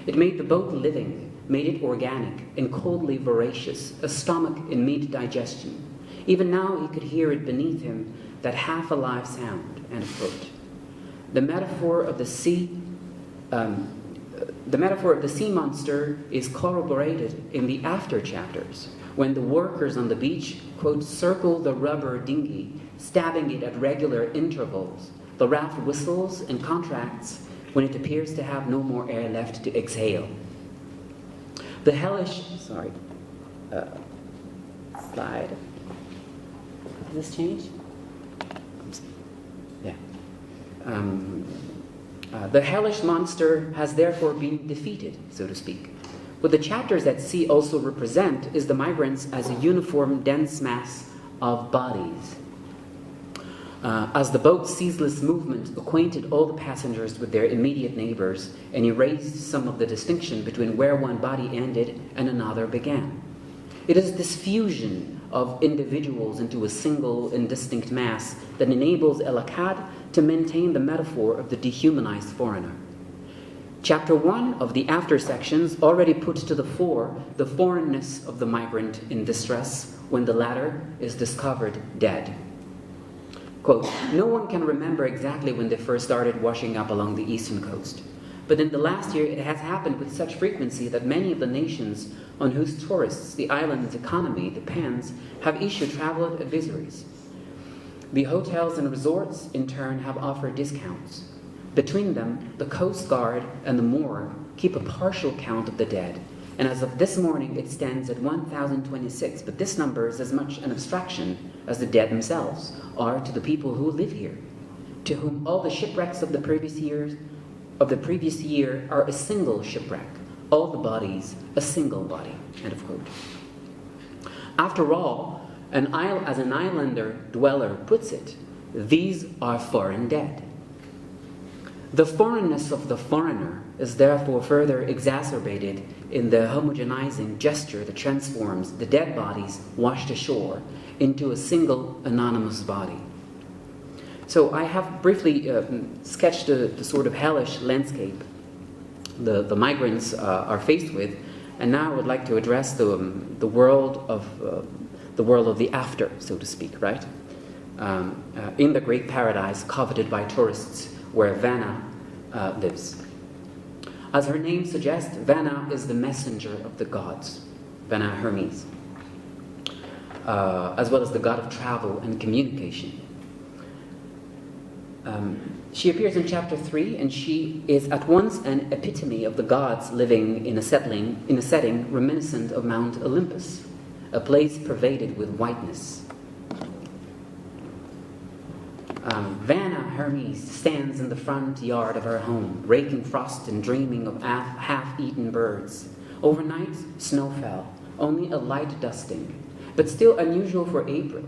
It made the boat living, made it organic and coldly voracious, a stomach in meat digestion. Even now he could hear it beneath him, that half-alive sound," end quote. The metaphor of the sea monster is corroborated in the after chapters, when the workers on the beach, quote, "circle the rubber dinghy, stabbing it at regular intervals. The raft whistles and contracts when it appears to have no more air left to exhale. The hellish," slide. Did this change? Yeah. The hellish monster has therefore been defeated, so to speak. What the chapters at sea also represent is the migrants as a uniform, dense mass of bodies. As the boat's ceaseless movement acquainted all the passengers with their immediate neighbors and erased some of the distinction between where one body ended and another began. It is this fusion of individuals into a single and distinct mass that enables Elakad to maintain the metaphor of the dehumanized foreigner. Chapter 1 of the after sections already puts to the fore the foreignness of the migrant in distress when the latter is discovered dead. Quote, "No one can remember exactly when they first started washing up along the eastern coast. But in the last year it has happened with such frequency that many of the nations on whose tourists the island's economy depends have issued travel advisories. The hotels and resorts, in turn, have offered discounts. Between them, the Coast Guard and the morgue keep a partial count of the dead, and as of this morning it stands at 1,026, but this number is as much an abstraction as the dead themselves are to the people who live here, to whom all the shipwrecks of the previous year are a single shipwreck, all the bodies a single body," end of quote. After all, as an islander dweller puts it, these are foreign dead. The foreignness of the foreigner is therefore further exacerbated in the homogenizing gesture that transforms the dead bodies washed ashore into a single anonymous body. So I have briefly sketched the sort of hellish landscape the migrants are faced with, and now I would like to address the world of the after, so to speak, right? In the great paradise coveted by tourists, where Vanna lives. As her name suggests, Vanna is the messenger of the gods, Vanna Hermes, as well as the god of travel and communication. She appears in chapter 3, and she is at once an epitome of the gods living in a setting reminiscent of Mount Olympus, a place pervaded with whiteness. Vanna Hermes stands in the front yard of her home, raking frost and dreaming of half-eaten birds. Overnight, snow fell, only a light dusting, but still unusual for April.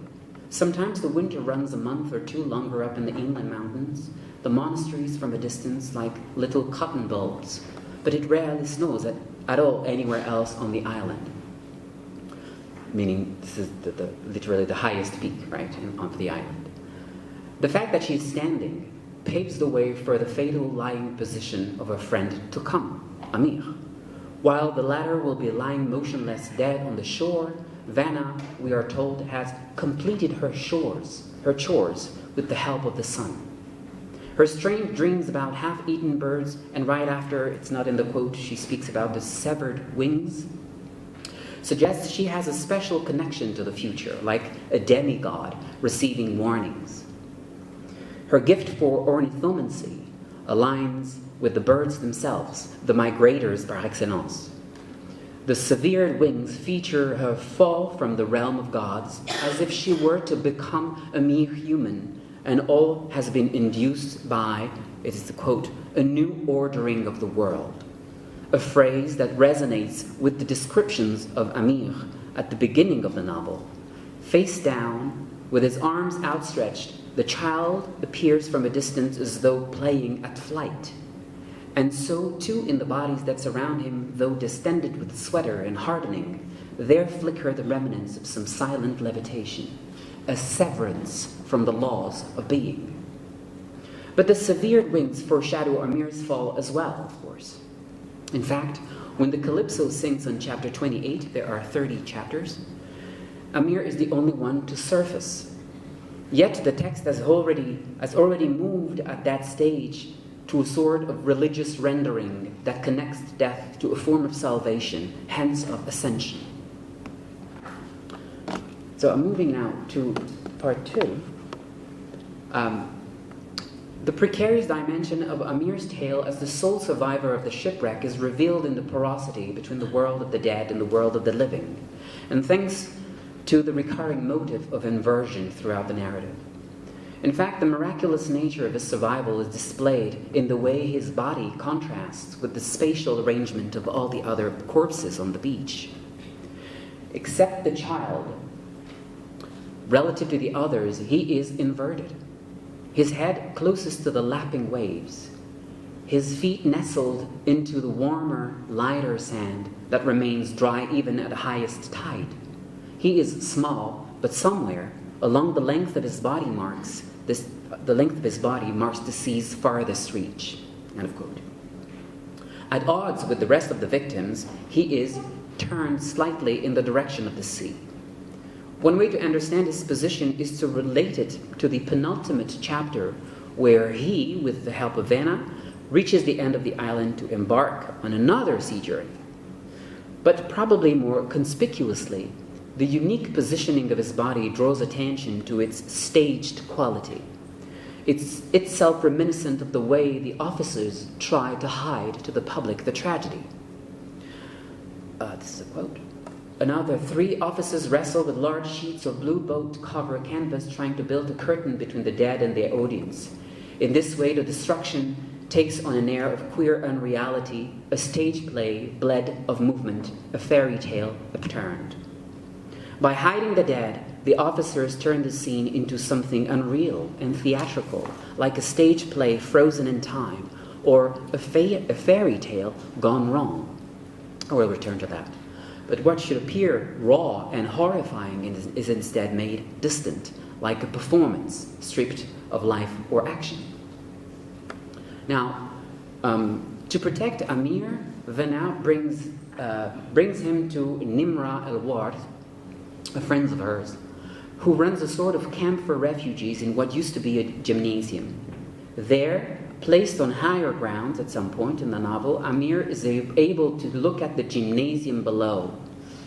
Sometimes the winter runs a month or two longer up in the inland mountains, the monasteries from a distance like little cotton bolls, but it rarely snows at all anywhere else on the island. Meaning this is literally the highest peak, right, of the island. The fact that she's standing paves the way for the fatal lying position of her friend to come, Amir. While the latter will be lying motionless dead on the shore, Vanna, we are told, has completed her chores with the help of the sun. Her strange dreams about half-eaten birds, and right after, it's not in the quote, she speaks about the severed wings, suggests she has a special connection to the future, like a demigod receiving warnings. Her gift for ornithomancy aligns with the birds themselves, the migrators par excellence. The severed wings feature her fall from the realm of gods as if she were to become a mere human, and all has been induced by, it is the quote, a new ordering of the world, a phrase that resonates with the descriptions of Amir at the beginning of the novel. Face down, with his arms outstretched, the child appears from a distance as though playing at flight. And so, too, in the bodies that surround him, though distended with sweater and hardening, there flicker the remnants of some silent levitation, a severance from the laws of being. But the severed wings foreshadow Amir's fall as well, of course. In fact, when the Calypso sings on chapter 28, there are 30 chapters, Amir is the only one to surface. Yet the text has already moved at that stage to a sort of religious rendering that connects death to a form of salvation, hence of ascension. So I'm moving now to part 2. The precarious dimension of Amir's tale as the sole survivor of the shipwreck is revealed in the porosity between the world of the dead and the world of the living, and thanks to the recurring motive of inversion throughout the narrative. In fact, the miraculous nature of his survival is displayed in the way his body contrasts with the spatial arrangement of all the other corpses on the beach. Except the child, relative to the others, he is inverted. His head closest to the lapping waves, his feet nestled into the warmer, lighter sand that remains dry even at the highest tide. He is small, but somewhere along the length of his body marks the sea's farthest reach. End of quote. At odds with the rest of the victims, he is turned slightly in the direction of the sea. One way to understand his position is to relate it to the penultimate chapter, where he, with the help of Vanna, reaches the end of the island to embark on another sea journey. But probably more conspicuously, the unique positioning of his body draws attention to its staged quality. It's itself reminiscent of the way the officers try to hide to the public the tragedy. This is a quote. Another 3 officers wrestle with large sheets of blue boat cover canvas, trying to build a curtain between the dead and their audience. In this way, the destruction takes on an air of queer unreality, a stage play bled of movement, a fairy tale upturned. By hiding the dead, the officers turn the scene into something unreal and theatrical, like a stage play frozen in time, or a fairy tale gone wrong. I will return to that. But what should appear raw and horrifying is instead made distant, like a performance stripped of life or action. Now, to protect Amir, Vanna brings him to Nimra el-Ward, a friend of hers, who runs a sort of camp for refugees in what used to be a gymnasium. There, placed on higher grounds at some point in the novel, Amir is able to look at the gymnasium below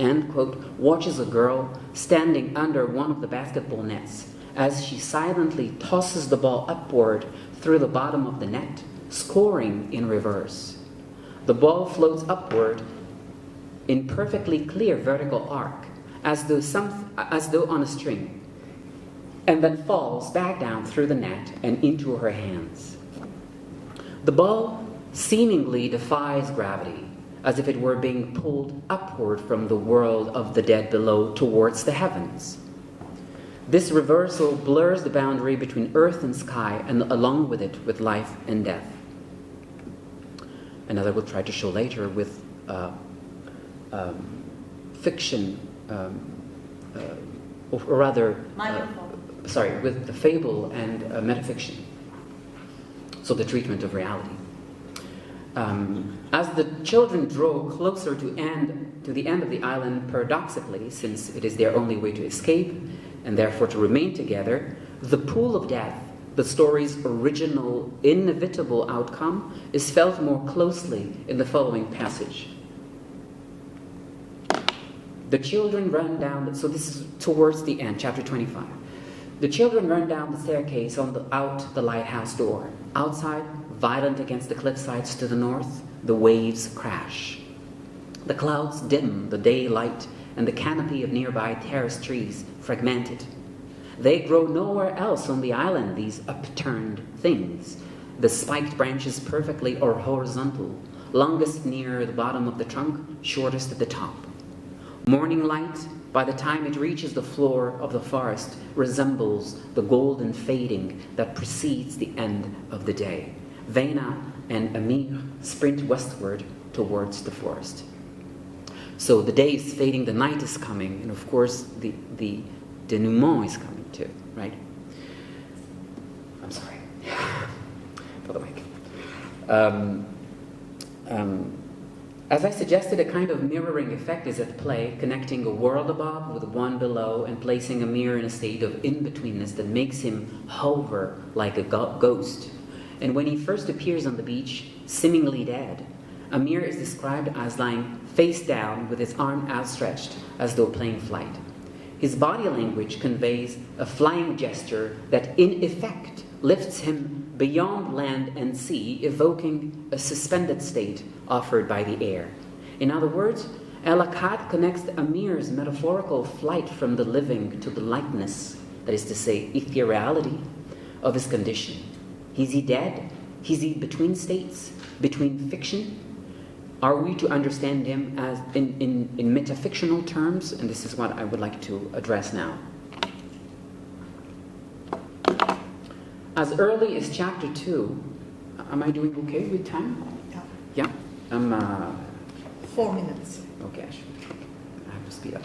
and, quote, watches a girl standing under one of the basketball nets as she silently tosses the ball upward through the bottom of the net, scoring in reverse. The ball floats upward in perfectly clear vertical arc, as though on a string. and then falls back down through the net and into her hands. The ball seemingly defies gravity, as if it were being pulled upward from the world of the dead below towards the heavens. This reversal blurs the boundary between earth and sky, and along with it, with life and death. And as I will try to show later with fiction, or rather, with the fable and metafiction. So the treatment of reality. As the children draw closer to the end of the island, paradoxically, since it is their only way to escape and therefore to remain together, the pool of death, the story's original inevitable outcome, is felt more closely in the following passage. The children run down, so this is towards the end, chapter 25. The children run down the staircase out the lighthouse door. Outside, violent against the cliff sides to the north, the waves crash. The clouds dim the daylight, and the canopy of nearby terrace trees fragmented. They grow nowhere else on the island, these upturned things. The spiked branches perfectly or horizontal, longest near the bottom of the trunk, shortest at the top. Morning light, by the time it reaches the floor of the forest, resembles the golden fading that precedes the end of the day. Vena and Amir sprint westward towards the forest. So the day is fading, the night is coming, and of course the denouement is coming too, right? I'm sorry for the mic. As I suggested, a kind of mirroring effect is at play, connecting a world above with one below and placing Amir in a state of in-betweenness that makes him hover like a ghost. And when he first appears on the beach, seemingly dead, Amir is described as lying face down with his arm outstretched as though playing flight. His body language conveys a flying gesture that in effect lifts him beyond land and sea, evoking a suspended state offered by the air. In other words, El-Akkad connects Amir's metaphorical flight from the living to the likeness, that is to say, ethereality, of his condition. Is he dead? Is he between states, between fiction? Are we to understand him as in metafictional terms? And this is what I would like to address now. As early as chapter 2, am I doing okay with time? Yeah. Yeah? 4 minutes. Okay, I have to speed up.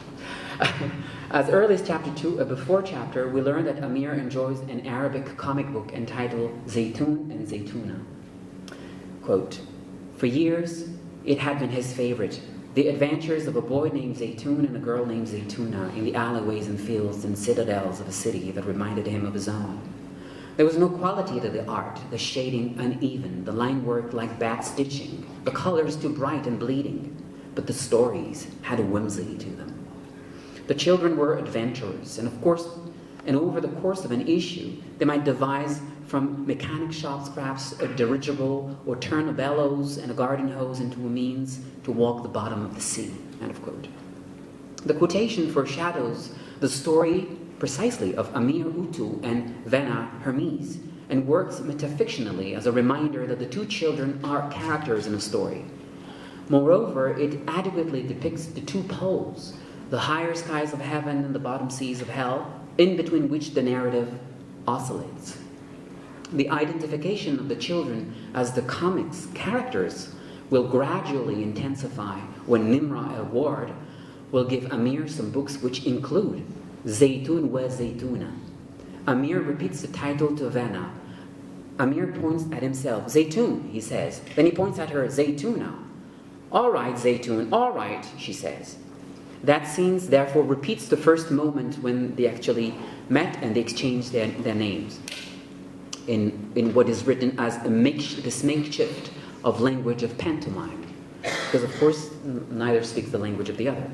As early as chapter 2, before chapter, we learn that Amir enjoys an Arabic comic book entitled Zaytoun and Zaytuna. Quote, "For years, it had been his favorite, the adventures of a boy named Zaytoun and a girl named Zaytuna in the alleyways and fields and citadels of a city that reminded him of his own. There was no quality to the art, the shading uneven, the line work like bad stitching, the colors too bright and bleeding, but the stories had a whimsy to them. The children were adventurers, and over the course of an issue, they might devise from mechanic shop scraps a dirigible, or turn a bellows and a garden hose into a means to walk the bottom of the sea." End of quote. The quotation foreshadows the story precisely of Amir Utu and Vena Hermes, and works metafictionally as a reminder that the two children are characters in a story. Moreover, it adequately depicts the two poles, the higher skies of heaven and the bottom seas of hell, in between which the narrative oscillates. The identification of the children as the comic's characters will gradually intensify when Nimra El-Ward will give Amir some books which include Zaytun wa Zaytuna. Amir repeats the title to Vena. Amir points at himself. "Zaytun," he says. Then he points at her, "Zaytuna." "All right, Zaytun, all right," she says. That scene, therefore, repeats the first moment when they actually met and they exchanged their names in what is written as this makeshift of language of pantomime. Because, of course, neither speaks the language of the other.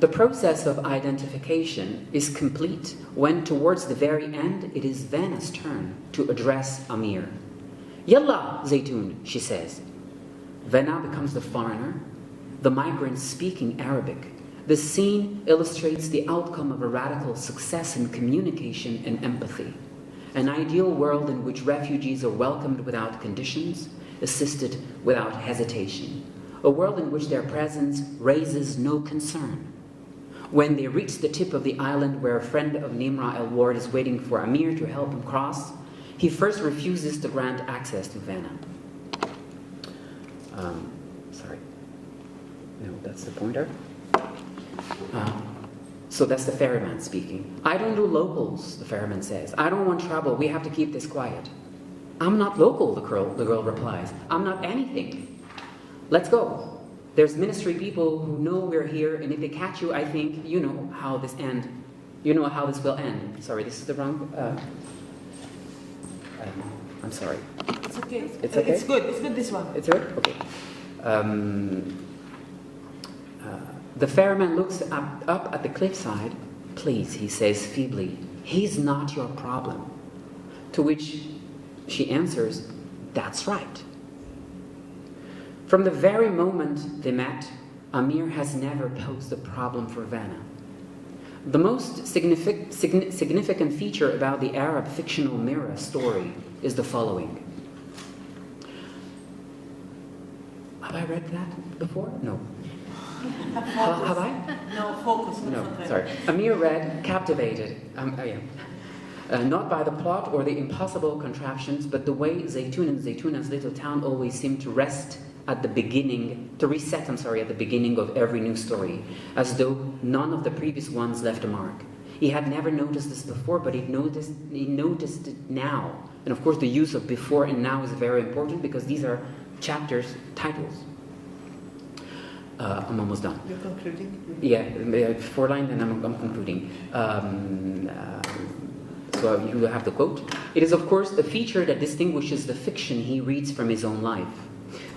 The process of identification is complete when, towards the very end, it is Vena's turn to address Amir. "Yalla, Zaytun," she says. Vena becomes the foreigner, the migrant speaking Arabic, the scene illustrates the outcome of a radical success in communication and empathy. An ideal world in which refugees are welcomed without conditions, assisted without hesitation. A world in which their presence raises no concern. When they reach the tip of the island where a friend of Nimra El Ward is waiting for Amir to help him cross, he first refuses to grant access to Vanna. Sorry. No, that's the pointer. So that's the ferryman speaking. I don't do locals, the ferryman says. I don't want trouble. We have to keep this quiet. I'm not local, the girl replies. I'm not anything. Let's go. There's ministry people who know we're here, and if they catch you, I think you know how this end. You know how this will end. Sorry, this is the wrong. I'm sorry. It's okay. It's okay. It's good. It's good. This one. It's good. Okay. The ferryman looks up at the cliffside. Please, he says feebly, he's not your problem. To which she answers, that's right. From the very moment they met, Amir has never posed a problem for Vanna. The most significant feature about the Arab fictional mirror story is the following. Have I read that before? No. Have I? No, focus. No, sorry. Amir read, captivated. Not by the plot or the impossible contraptions, but the way Zaytun and Zaytuna's little town always seem to reset at the beginning of every new story, as though none of the previous ones left a mark. He had never noticed this before, but he noticed it now. And of course, the use of before and now is very important because these are chapters' titles. I'm almost done. You're concluding? Yeah, 4 lines and I'm concluding. So you have the quote. It is, of course, a feature that distinguishes the fiction he reads from his own life.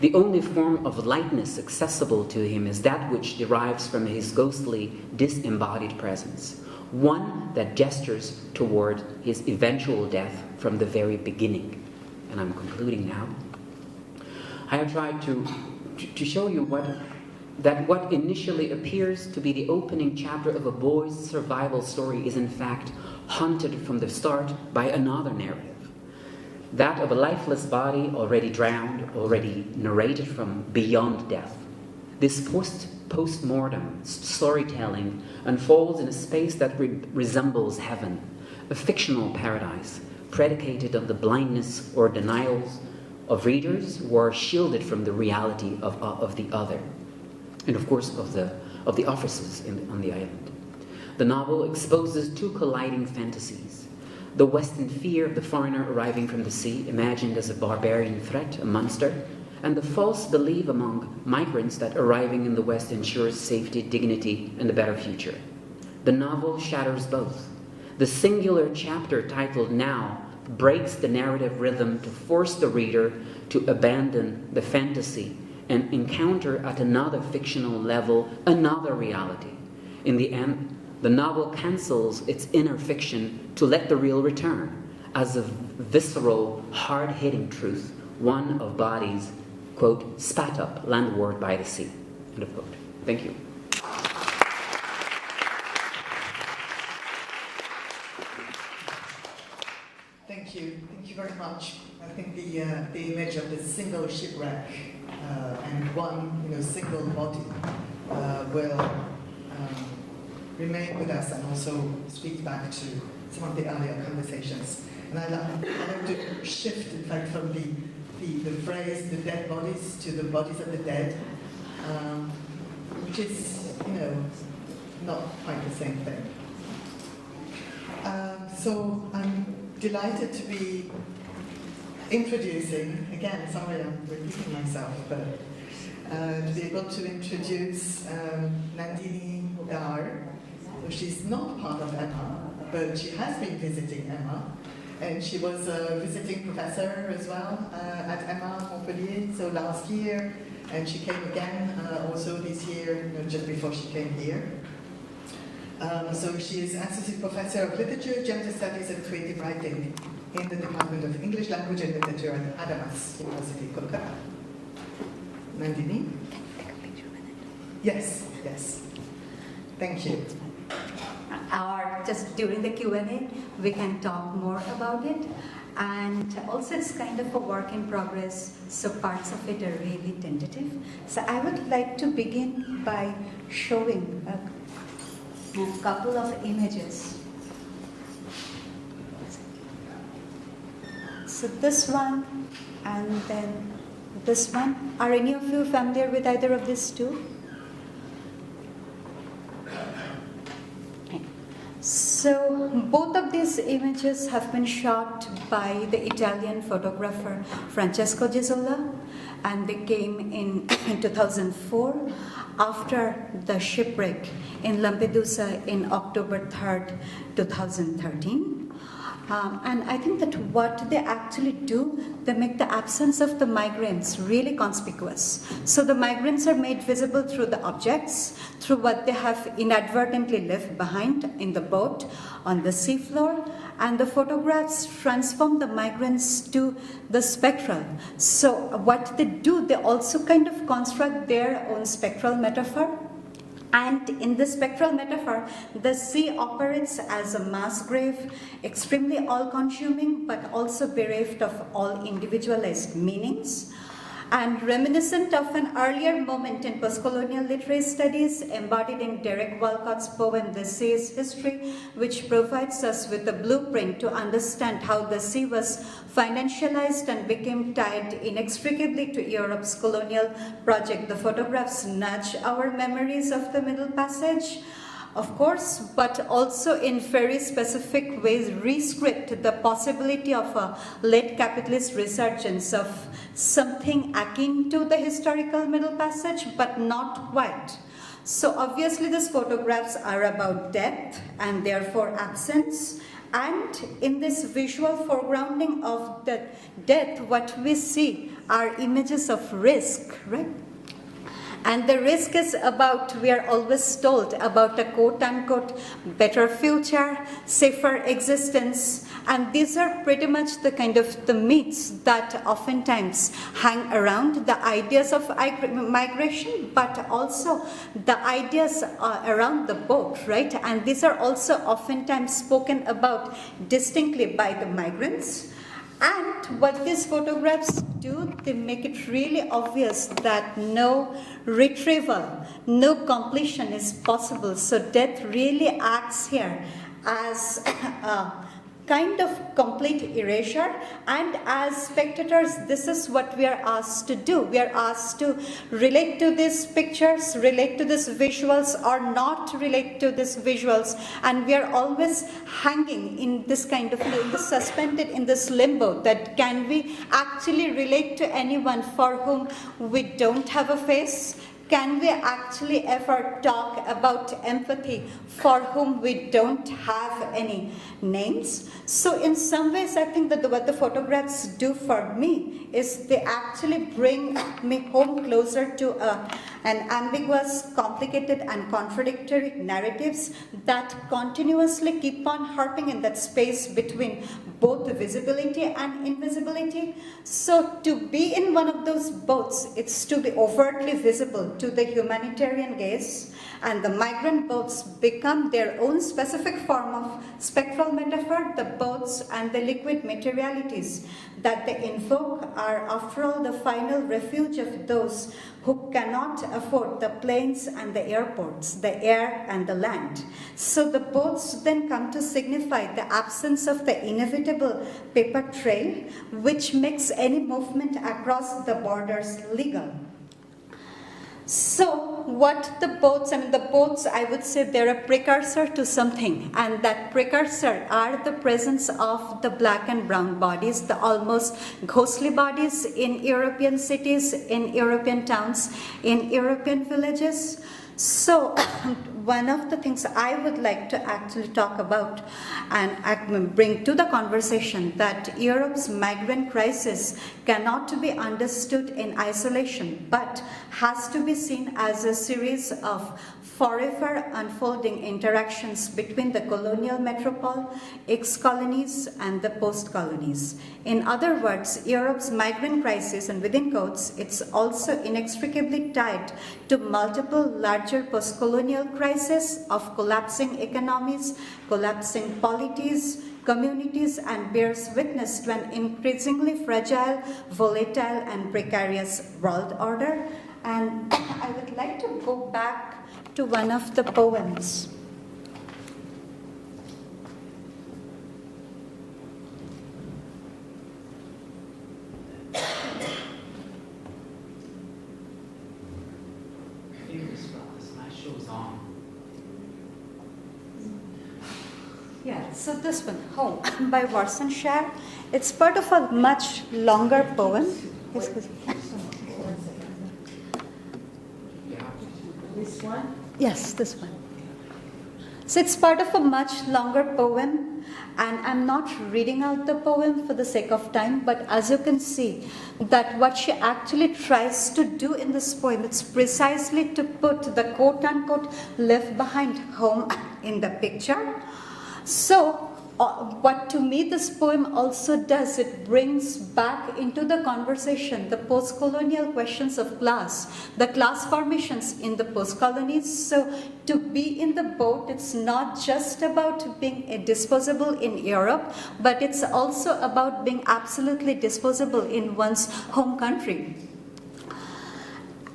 The only form of lightness accessible to him is that which derives from his ghostly, disembodied presence, one that gestures toward his eventual death from the very beginning. And I'm concluding now. I have tried to show you what initially appears to be the opening chapter of a boy's survival story is in fact haunted from the start by another narrative. That of a lifeless body already drowned, already narrated from beyond death. This post-mortem storytelling unfolds in a space that resembles heaven, a fictional paradise predicated on the blindness or denials of readers who are shielded from the reality of the other, and of course of the officers on the island. The novel exposes 2 colliding fantasies: the Western fear of the foreigner arriving from the sea, imagined as a barbarian threat, a monster, and the false belief among migrants that arriving in the West ensures safety, dignity, and a better future. The novel shatters both. The singular chapter titled Now breaks the narrative rhythm to force the reader to abandon the fantasy and encounter at another fictional level another reality. In the end, the novel cancels its inner fiction to let the real return as a visceral, hard-hitting truth, one of bodies, quote, spat up landward by the sea, end of quote. Thank you. Thank you very much. I think the image of the single shipwreck and one single body will remain with us and also speak back to some of the earlier conversations. And I like to shift, in fact, from the phrase "the dead bodies" to the bodies of the dead, which is not quite the same thing. So I'm delighted to be introducing, again, sorry I'm repeating myself, but to be able to introduce Nandini Dar. She's not part of Emma, but she has been visiting Emma, and she was a visiting professor as well at Emma, Montpellier, so last year, and she came again also this year, just before she came here. So she is Associate Professor of Literature, Gender Studies and Creative Writing in the Department of English Language and Literature at Adamas University, Kolkata. Nandini? Yes. Thank you. Or just during the Q&A, we can talk more about it. And also it's kind of a work in progress, so parts of it are really tentative. So I would like to begin by showing a couple of images. So this one and then this one. Are any of you familiar with either of these two? So both of these images have been shot by the Italian photographer Francesco Gisola, and they came in 2004 after the shipwreck in Lampedusa in October 3rd, 2013. And I think that what they actually do, they make the absence of the migrants really conspicuous. So the migrants are made visible through the objects, through what they have inadvertently left behind in the boat, on the seafloor, and the photographs transform the migrants to the spectral. So what they do, they also kind of construct their own spectral metaphor. And in this spectral metaphor, the sea operates as a mass grave, extremely all-consuming, but also bereft of all individualized meanings. And reminiscent of an earlier moment in postcolonial literary studies embodied in Derek Walcott's poem, The Sea is History, which provides us with a blueprint to understand how the sea was financialized and became tied inextricably to Europe's colonial project. The photographs nudge our memories of the Middle Passage, of course, but also in very specific ways rescript the possibility of a late capitalist resurgence of something akin to the historical Middle Passage, but not quite. So obviously these photographs are about death and therefore absence. And in this visual foregrounding of the death, what we see are images of risk, right? And the risk is about, we are always told, about a quote-unquote better future, safer existence. And these are pretty much the kind of the myths that oftentimes hang around the ideas of migration, but also the ideas around the boat, right? And these are also oftentimes spoken about distinctly by the migrants. And what these photographs do, they make it really obvious that no retrieval, no completion is possible. So death really acts here as a kind of complete erasure, and as spectators, this is what we are asked to do. We are asked to relate to these pictures, relate to these visuals, or not relate to these visuals, and we are always hanging in this kind of, suspended in this limbo, that can we actually relate to anyone for whom we don't have a face? Can we actually ever talk about empathy for whom we don't have any names? So in some ways, I think that what the photographs do for me is they actually bring me home closer to an ambiguous, complicated, and contradictory narratives that continuously keep on harping in that space between both visibility and invisibility. So to be in one of those boats, it's to be overtly visible to the humanitarian gaze, and the migrant boats become their own specific form of spectral metaphor. The boats and the liquid materialities that they invoke are, after all, the final refuge of those who cannot afford the planes and the airports, the air and the land. So the boats then come to signify the absence of the inevitable paper trail, which makes any movement across the borders legal. So what the boats, the boats, I would say they're a precursor to something, and that precursor are the presence of the black and brown bodies, the almost ghostly bodies in European cities, in European towns, in European villages. So one of the things I would like to actually talk about and bring to the conversation, that Europe's migrant crisis cannot be understood in isolation, but has to be seen as a series of forever unfolding interactions between the colonial metropole, ex-colonies, and the post-colonies. In other words, Europe's migrant crisis, and within quotes, it's also inextricably tied to multiple larger post-colonial crises of collapsing economies, collapsing polities, communities, and bears witness to an increasingly fragile, volatile, and precarious world order. And I would like to go back to one of the poems. Yeah, so this one, Home, by Warsenshire. It's part of a much longer poem. This one? Yes, this one. So it's part of a much longer poem, and I'm not reading out the poem for the sake of time, but as you can see, that what she actually tries to do in this poem, it's precisely to put the quote-unquote left behind home in the picture. So what to me this poem also does, it brings back into the conversation the post-colonial questions of class, the class formations in the post-colonies. So to be in the boat, it's not just about being disposable in Europe, but it's also about being absolutely disposable in one's home country.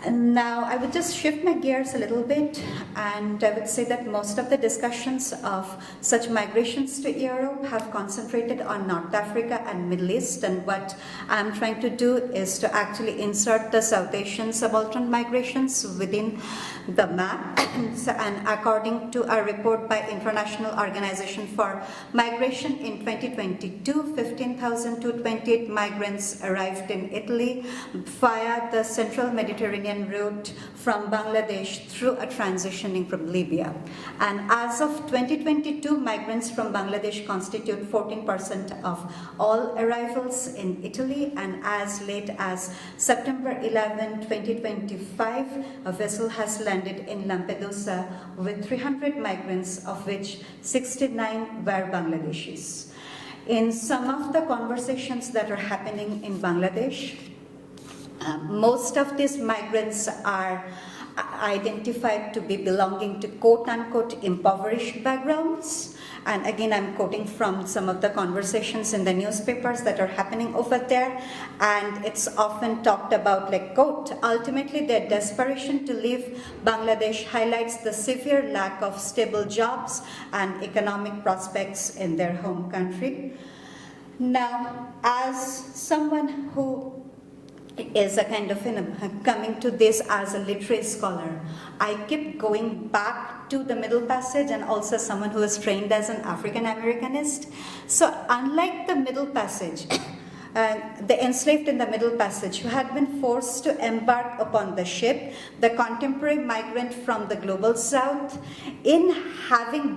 And now I would just shift my gears a little bit, and I would say that most of the discussions of such migrations to Europe have concentrated on North Africa and Middle East, and what I'm trying to do is to actually insert the South Asian subaltern migrations within the map. And according to a report by International Organization for Migration in 2022, 15,228 migrants arrived in Italy via the central Mediterranean route from Bangladesh through a transitioning from Libya. And as of 2022, migrants from Bangladesh constitute 14% of all arrivals in Italy, and as late as September 11, 2025, a vessel has landed in Lampedusa with 300 migrants, of which 69 were Bangladeshis. In some of the conversations that are happening in Bangladesh, most of these migrants are identified to be belonging to quote-unquote impoverished backgrounds. And again, I'm quoting from some of the conversations in the newspapers that are happening over there. And it's often talked about like, quote, ultimately their desperation to leave Bangladesh highlights the severe lack of stable jobs and economic prospects in their home country. Now, as someone who is a kind of coming to this as a literary scholar, I keep going back to the Middle Passage, and also someone who is trained as an African Americanist. So unlike the Middle Passage, the enslaved in the Middle Passage who had been forced to embark upon the ship, the contemporary migrant from the global south, in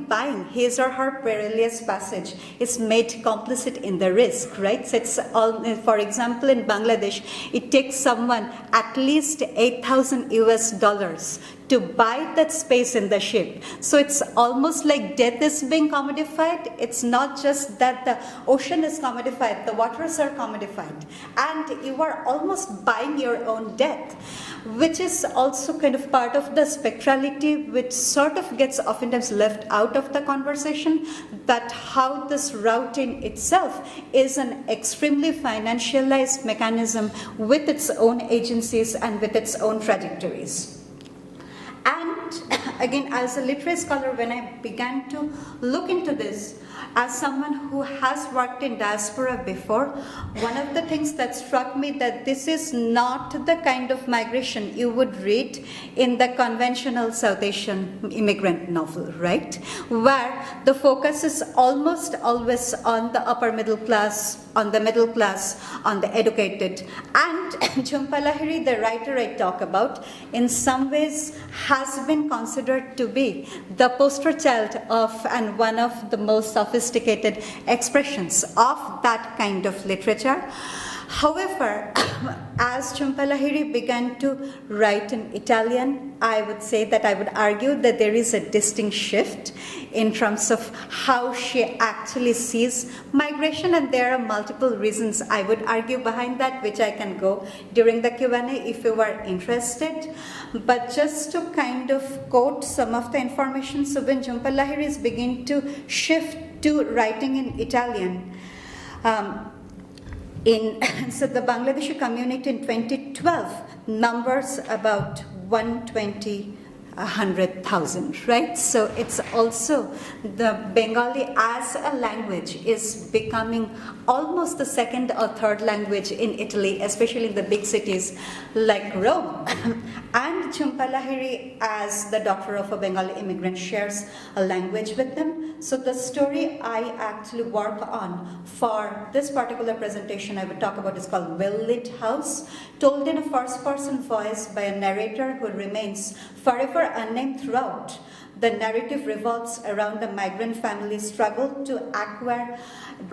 buying his or her perilous passage, is made complicit in the risk, right? So it's all, for example, in Bangladesh, it takes someone at least $8,000 to buy that space in the ship. So it's almost like death is being commodified. It's not just that the ocean is commodified, the waters are commodified, and you are almost buying your own death, which is also kind of part of the spectrality, which sort of gets oftentimes left out of the conversation, that how this routing itself is an extremely financialized mechanism with its own agencies and with its own trajectories. And again, as a literary scholar, when I began to look into this, as someone who has worked in diaspora before, one of the things that struck me that this is not the kind of migration you would read in the conventional South Asian immigrant novel, right? Where the focus is almost always on the upper middle class, on the middle class, on the educated. And Jhumpa Lahiri, the writer I talk about, in some ways has been considered to be the poster child of and one of the most sophisticated expressions of that kind of literature. However, as Jhumpa Lahiri began to write in Italian, I would say that I would argue that there is a distinct shift in terms of how she actually sees migration, and there are multiple reasons I would argue behind that, which I can go during the Q&A if you are interested. But just to kind of quote some of the information, so when Jhumpa Lahiri is beginning to shift to writing in Italian, so the Bangladeshi community in 2012 numbers about 100,000, right? So it's also the Bengali as a language is becoming almost the second or third language in Italy, especially in the big cities like Rome. And Jhumpa Lahiri, as the daughter of a Bengali immigrant, shares a language with them. So the story I actually work on for this particular presentation I would talk about is called Well-Lit House, told in a first-person voice by a narrator who remains forever unnamed throughout. The narrative revolves around a migrant family's struggle to acquire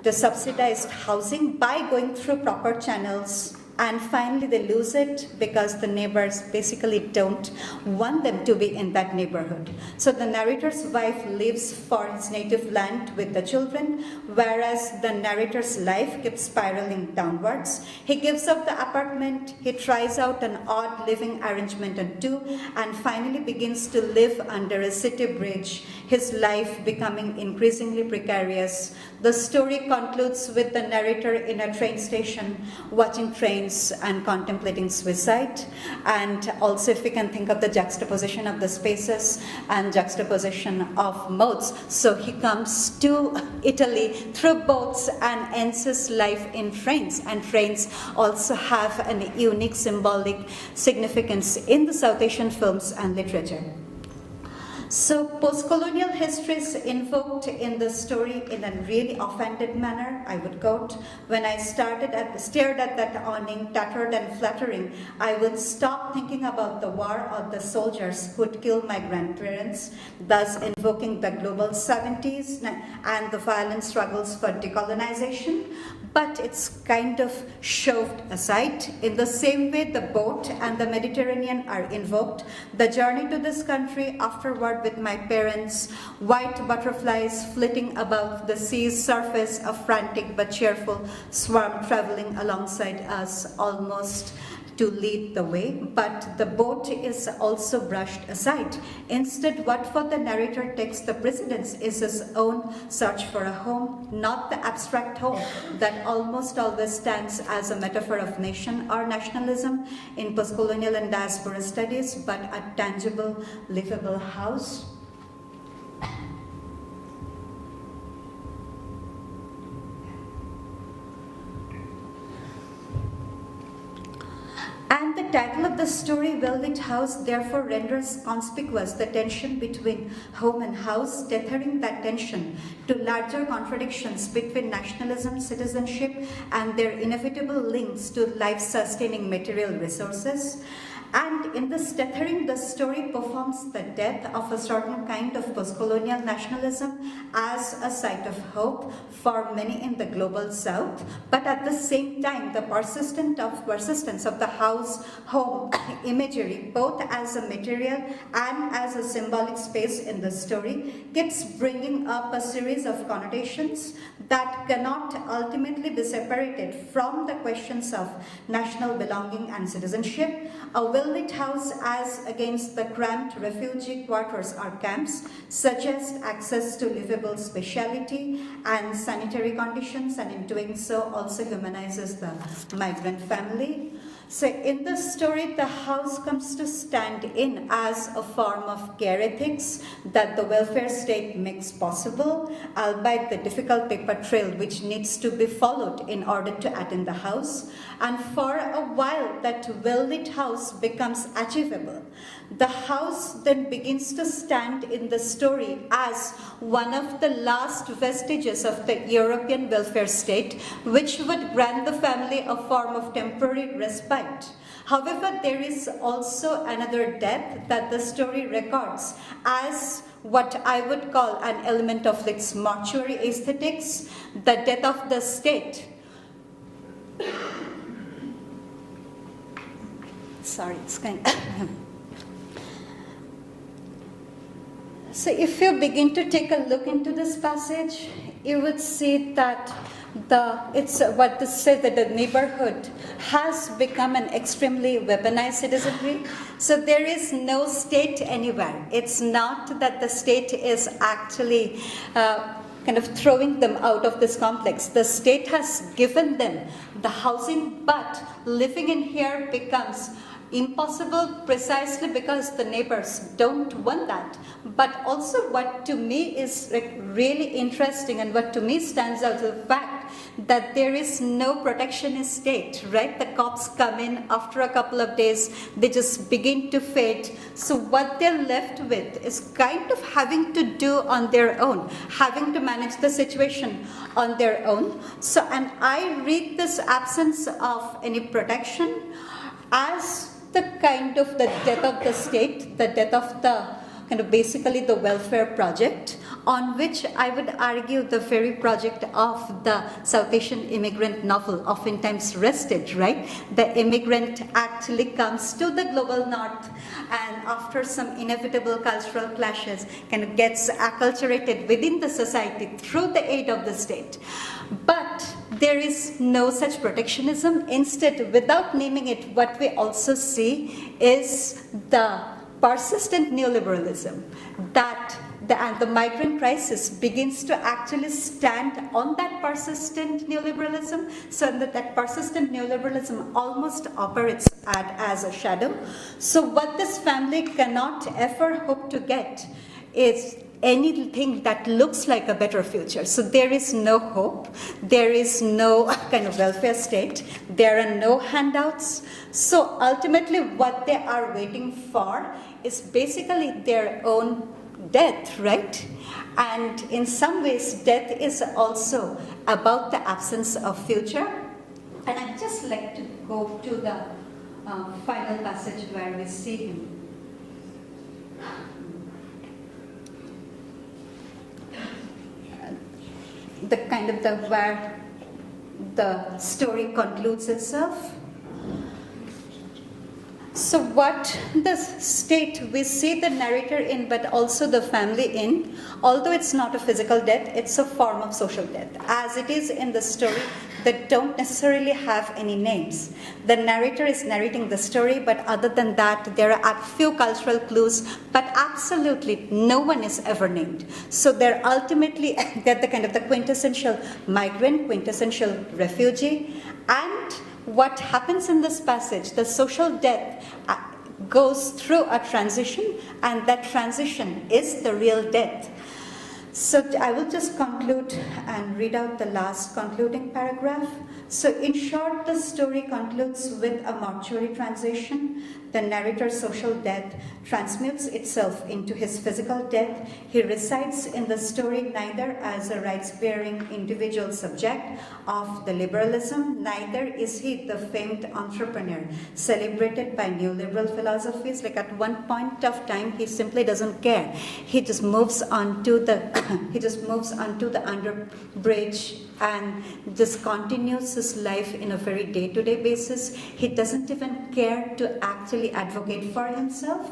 the subsidized housing by going through proper channels, and finally they lose it because the neighbors basically don't want them to be in that neighborhood. So the narrator's wife leaves for his native land with the children, whereas the narrator's life keeps spiraling downwards. He gives up the apartment, he tries out an odd living arrangement on two, and finally begins to live under a city bridge, his life becoming increasingly precarious. The story concludes with the narrator in a train station watching trains and contemplating suicide. And also, if we can think of the juxtaposition of the spaces and juxtaposition of modes. So he comes to Italy through boats and ends his life in trains. And trains also have an unique symbolic significance in the South Asian films and literature. So post-colonial history is invoked in the story in a really offended manner, I would quote. When I stared at that awning, tattered and fluttering, I would stop thinking about the war or the soldiers who'd kill my grandparents, thus invoking the global 70s and the violent struggles for decolonization. But it's kind of shoved aside. In the same way the boat and the Mediterranean are invoked, the journey to this country afterward with my parents, white butterflies flitting above the sea's surface, a frantic but cheerful swarm traveling alongside us, almost to lead the way. But the boat is also brushed aside. Instead, what for the narrator takes the precedence is his own search for a home, not the abstract home that almost always stands as a metaphor of nation or nationalism in postcolonial and diaspora studies, but a tangible, livable house. And the title of the story, Well-Lit House, therefore renders conspicuous the tension between home and house, tethering that tension to larger contradictions between nationalism, citizenship, and their inevitable links to life-sustaining material resources. And in this tethering, the story performs the death of a certain kind of postcolonial nationalism as a site of hope for many in the global South, but at the same time, the persistence of the house-home imagery, both as a material and as a symbolic space in the story, keeps bringing up a series of connotations that cannot ultimately be separated from the questions of national belonging and citizenship. A well-lit house as against the cramped refugee quarters or camps suggests access to livable speciality and sanitary conditions, and in doing so also humanizes the migrant family. So in this story, the house comes to stand in as a form of care ethics that the welfare state makes possible, albeit the difficult paper trail which needs to be followed in order to attain the house. And for a while, that well-lit house becomes achievable. The house then begins to stand in the story as one of the last vestiges of the European welfare state, which would grant the family a form of temporary respite. However, there is also another death that the story records as what I would call an element of its mortuary aesthetics, the death of the state. sorry, it's kind So if you begin to take a look into this passage, you would see that that the neighborhood has become an extremely weaponized citizenry. So there is no state anywhere. It's not that the state is actually kind of throwing them out of this complex. The state has given them the housing, but living in here becomes impossible precisely because the neighbors don't want that. But also what to me is really interesting and what to me stands out is the fact that there is no protectionist state, right? The cops come in after a couple of days, they just begin to fade. So what they're left with is kind of having to do on their own, having to manage the situation on their own. So, and I read this absence of any protection as the kind of the death of the state, the death of the kind of basically the welfare project, on which I would argue the very project of the South Asian immigrant novel oftentimes rested, right? The immigrant actually comes to the global north and after some inevitable cultural clashes kind of gets acculturated within the society through the aid of the state. But there is no such protectionism. Instead, without naming it, what we also see is the persistent neoliberalism and the migrant crisis begins to actually stand on that persistent neoliberalism, so that persistent neoliberalism almost operates as a shadow. So what this family cannot ever hope to get is anything that looks like a better future. So there is no hope, there is no kind of welfare state, there are no handouts. So ultimately what they are waiting for is basically their own death, right? And in some ways death is also about the absence of future. And I'd just like to go to the final passage where we see him. The kind of where the story concludes itself. So what the state we see the narrator in, but also the family in, although it's not a physical death, it's a form of social death. As it is in the story that don't necessarily have any names. The narrator is narrating the story, but other than that, there are a few cultural clues, but absolutely no one is ever named. So they're ultimately the kind of the quintessential migrant, quintessential refugee, and what happens in this passage, the social death goes through a transition, and that transition is the real death. So I will just conclude and read out the last concluding paragraph. So in short, the story concludes with a mortuary transition. The narrator's social death transmutes itself into his physical death. He resides in the story neither as a rights-bearing individual subject of the liberalism, neither is he the famed entrepreneur celebrated by neoliberal philosophies. Like at one point of time, he simply doesn't care. He just moves onto the underbridge and just continues his life in a very day-to-day basis. He doesn't even care to actually advocate for himself.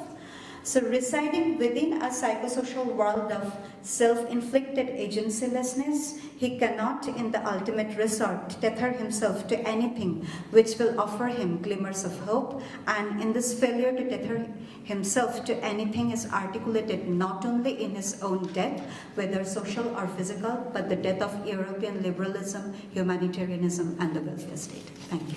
So residing within a psychosocial world of self-inflicted agencylessness, he cannot in the ultimate resort tether himself to anything which will offer him glimmers of hope, and in this failure to tether himself to anything is articulated not only in his own death, whether social or physical, but the death of European liberalism, humanitarianism, and the welfare state. Thank you.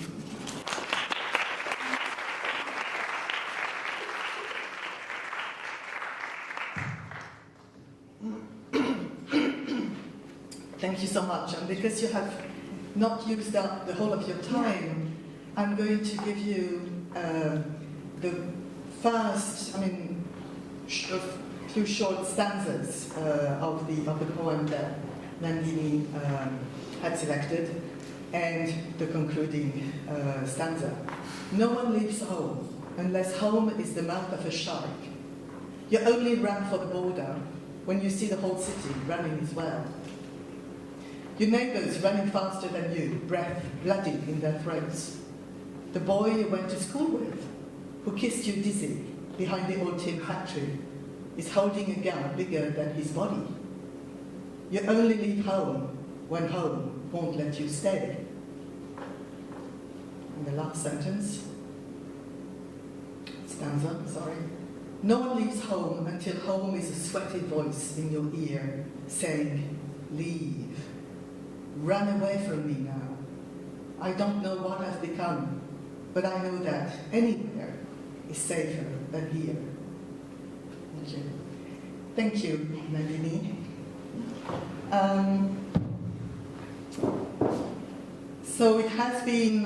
Thank you so much. And because you have not used up the whole of your time, I'm going to give you the first, few short stanzas of the poem that Nandini had selected, and the concluding stanza. No one leaves home unless home is the mouth of a shark. You only run for the border when you see the whole city running as well. Your neighbors running faster than you, breath bloody in their throats. The boy you went to school with, who kissed you dizzy behind the old tin factory is holding a gun bigger than his body. You only leave home when home won't let you stay. And the last stanza, sorry. No one leaves home until home is a sweaty voice in your ear saying, leave, run away from me now. I don't know what I've become, but I know that anywhere is safer than here. Thank you. Thank you, Nandini. So it has been,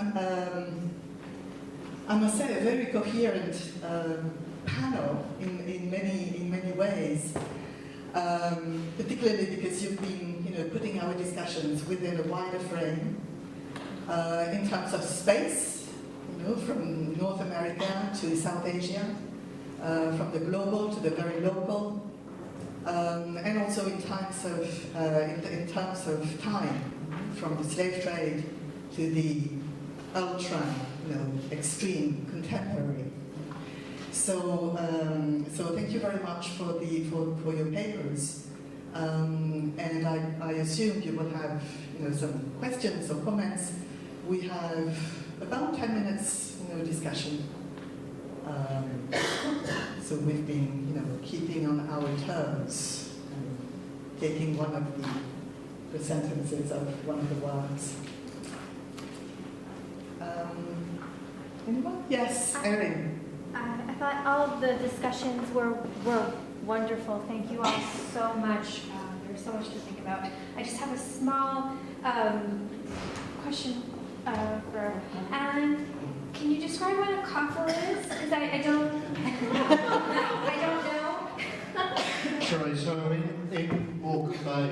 I must say, a very coherent panel in many ways, particularly because you've been, putting our discussions within a wider frame in terms of space, from North America to South Asia, from the global to the very local, and also in terms of time, from the slave trade to the ultra, extreme contemporary. So thank you very much for your papers, and I assume you will have some questions or comments. We have about 10 minutes discussion. So we've been keeping on our toes, taking one of the sentences of one of the works. Anyone? Yes, Erin. I thought all of the discussions were wonderful. Thank you all so much. There's so much to think about. I just have a small question for Alan. Can you describe what a coffle is? Because I don't know. Sorry, so in Walker Bay,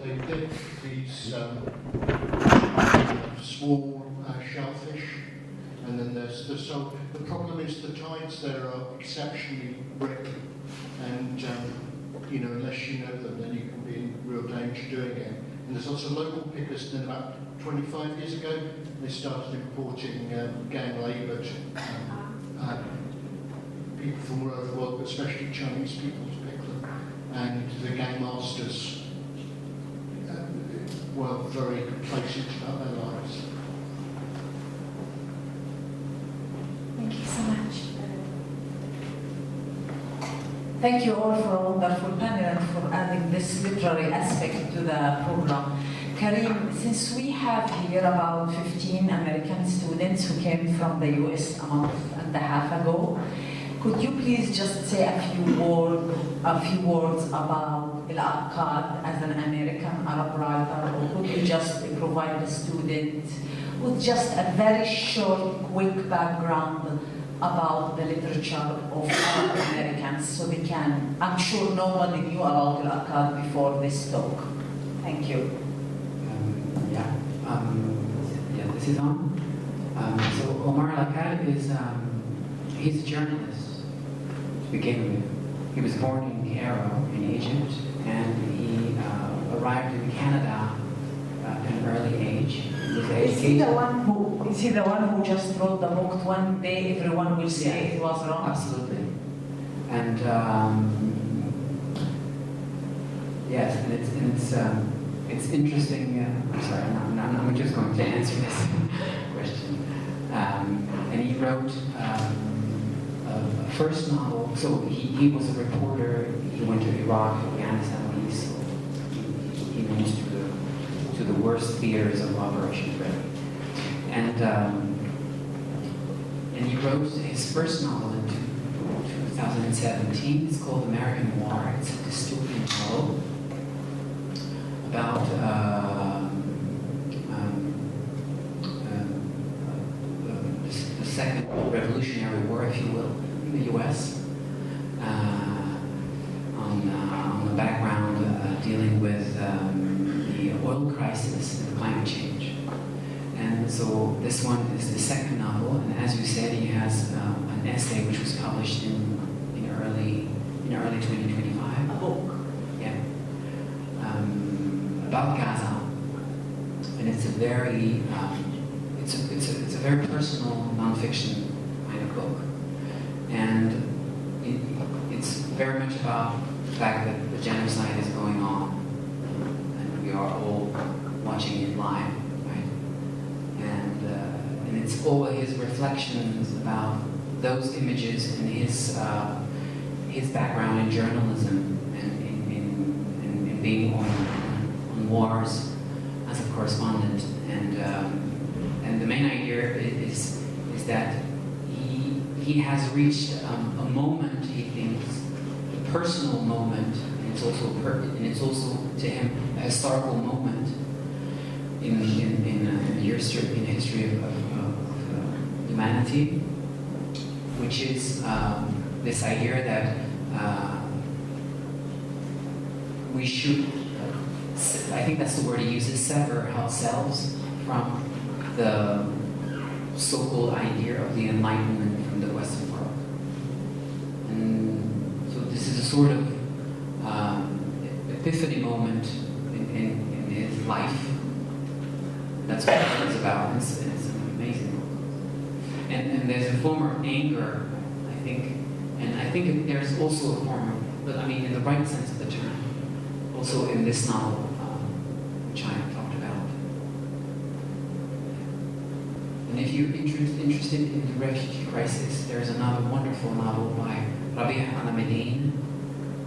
they did these small shellfish, and then there's so the problem is the tides there are exceptionally brick, and unless you know them, then you can be in real danger doing it. And there's lots of local pickers. Then about 25 years ago, they started importing gang labour to people from all over the world, but especially Chinese people to pick them. And the gang masters were very complacent about their lives. Thank you so much. Thank you all for a wonderful panel and for adding this literary aspect to the program. Karim, since we have here about 15 American students who came from the US a month and a half ago, could you please just say a few words about Al-Akkad as an American Arab writer, or could you just provide the student with just a very short, quick background about the literature of Arab Americans, so they can, I'm sure nobody knew about Al-Akkad before this talk. Thank you. This is on. So Omar Al-Akkad is, he's a journalist to begin with. He was born in Cairo, in Egypt, and he arrived in Canada at an early age. Is he the one who just wrote the book, one day everyone will say it was wrong? Absolutely. And yes, and it's interesting. I'm sorry, I'm just going to answer this question. And he wrote a first novel. So he was a reporter. He went to Iraq, Afghanistan. He went to the worst theaters of Operation Red. And he wrote his first novel in 2017. It's called American Noir. It's a dystopian novel about the second Revolutionary War, if you will, in the U.S. On the background dealing with the oil crisis and climate change. And so this one is the second novel, and as you said, he has an essay which was published in early 2025. A book. Yeah. About Gaza, and it's a very it's a very personal nonfiction kind of book, and it's very much about the fact that the genocide is going on, and we are all watching it live, right? And it's all his reflections about those images and his background in journalism and in being on wars as a correspondent, and the main idea is that he has reached a moment, he thinks, a personal moment, and it's also to him a historical moment in the history of humanity, which is this idea that we should, I think that's the word he uses, sever ourselves from the so-called idea of the Enlightenment from the Western world. And so this is a sort of epiphany moment in his life. That's what it's about. It's amazing. And there's a form of anger, I think, and I think there's also a form of, but I mean in the right sense of the term, also in this novel, which I have talked about. And if you're interested in the refugee crisis, there's another wonderful novel by Rabih Al-Medine.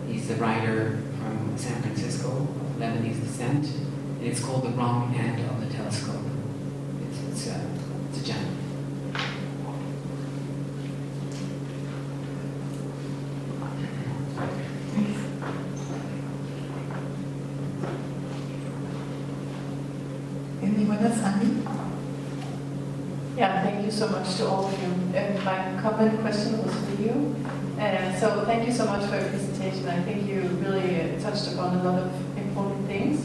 He's the writer from San Francisco, of Lebanese descent, and it's called The Wrong End of the Telescope. It's a gem. Anyone else? Annie? Yeah, thank you so much to all of you. My comment question was for you. So thank you so much for your presentation. I think you really touched upon a lot of important things.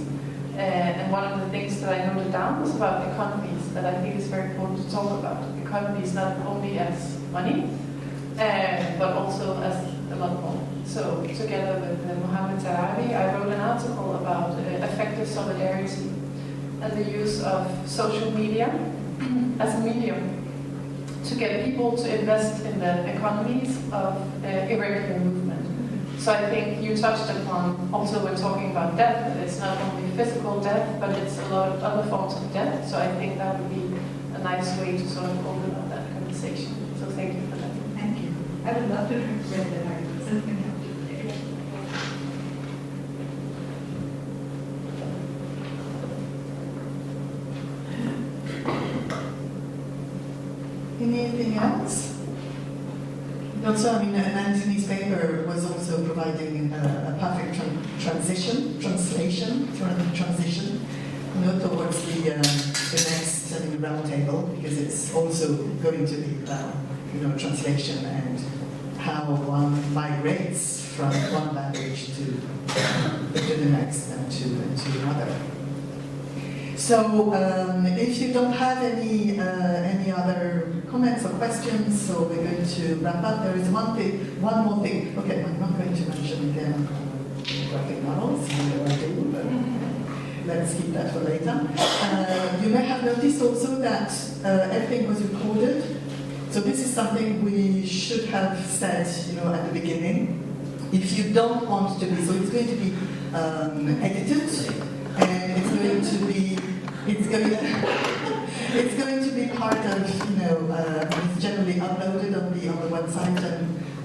And one of the things that I noted down was about economies, that I think is very important to talk about. Economies not only as money, but also as a lot more. So together with Mohammed Tarabi, I wrote an article about effective solidarity and the use of social media as a medium to get people to invest in the economies of irregular movement. So I think you touched upon, also when talking about death, that it's not only physical death, but it's a lot of other forms of death. So I think that would be a nice way to sort of open up that conversation. So thank you for that. Thank you. I would love to read that article. Anything else? Also, I mean, Anthony's paper was also providing a perfect transition towards the next roundtable, because it's also going to be translation and how one migrates from one language to the next and to another. So if you don't have any other comments or questions, so we're going to wrap up. There is one more thing. Okay, I'm not going to mention again graphic novels, I do, but let's keep that for later. You may have noticed also that everything was recorded. So this is something we should have said, at the beginning. If you don't want to be, so it's going to be edited, and it's going to be part of, it's generally uploaded on the website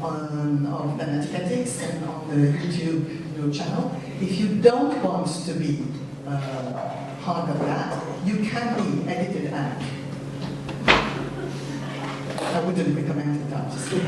and of Thanatic and on the YouTube channel. If you don't want to be part of that, you can be edited out. I wouldn't recommend it, obviously.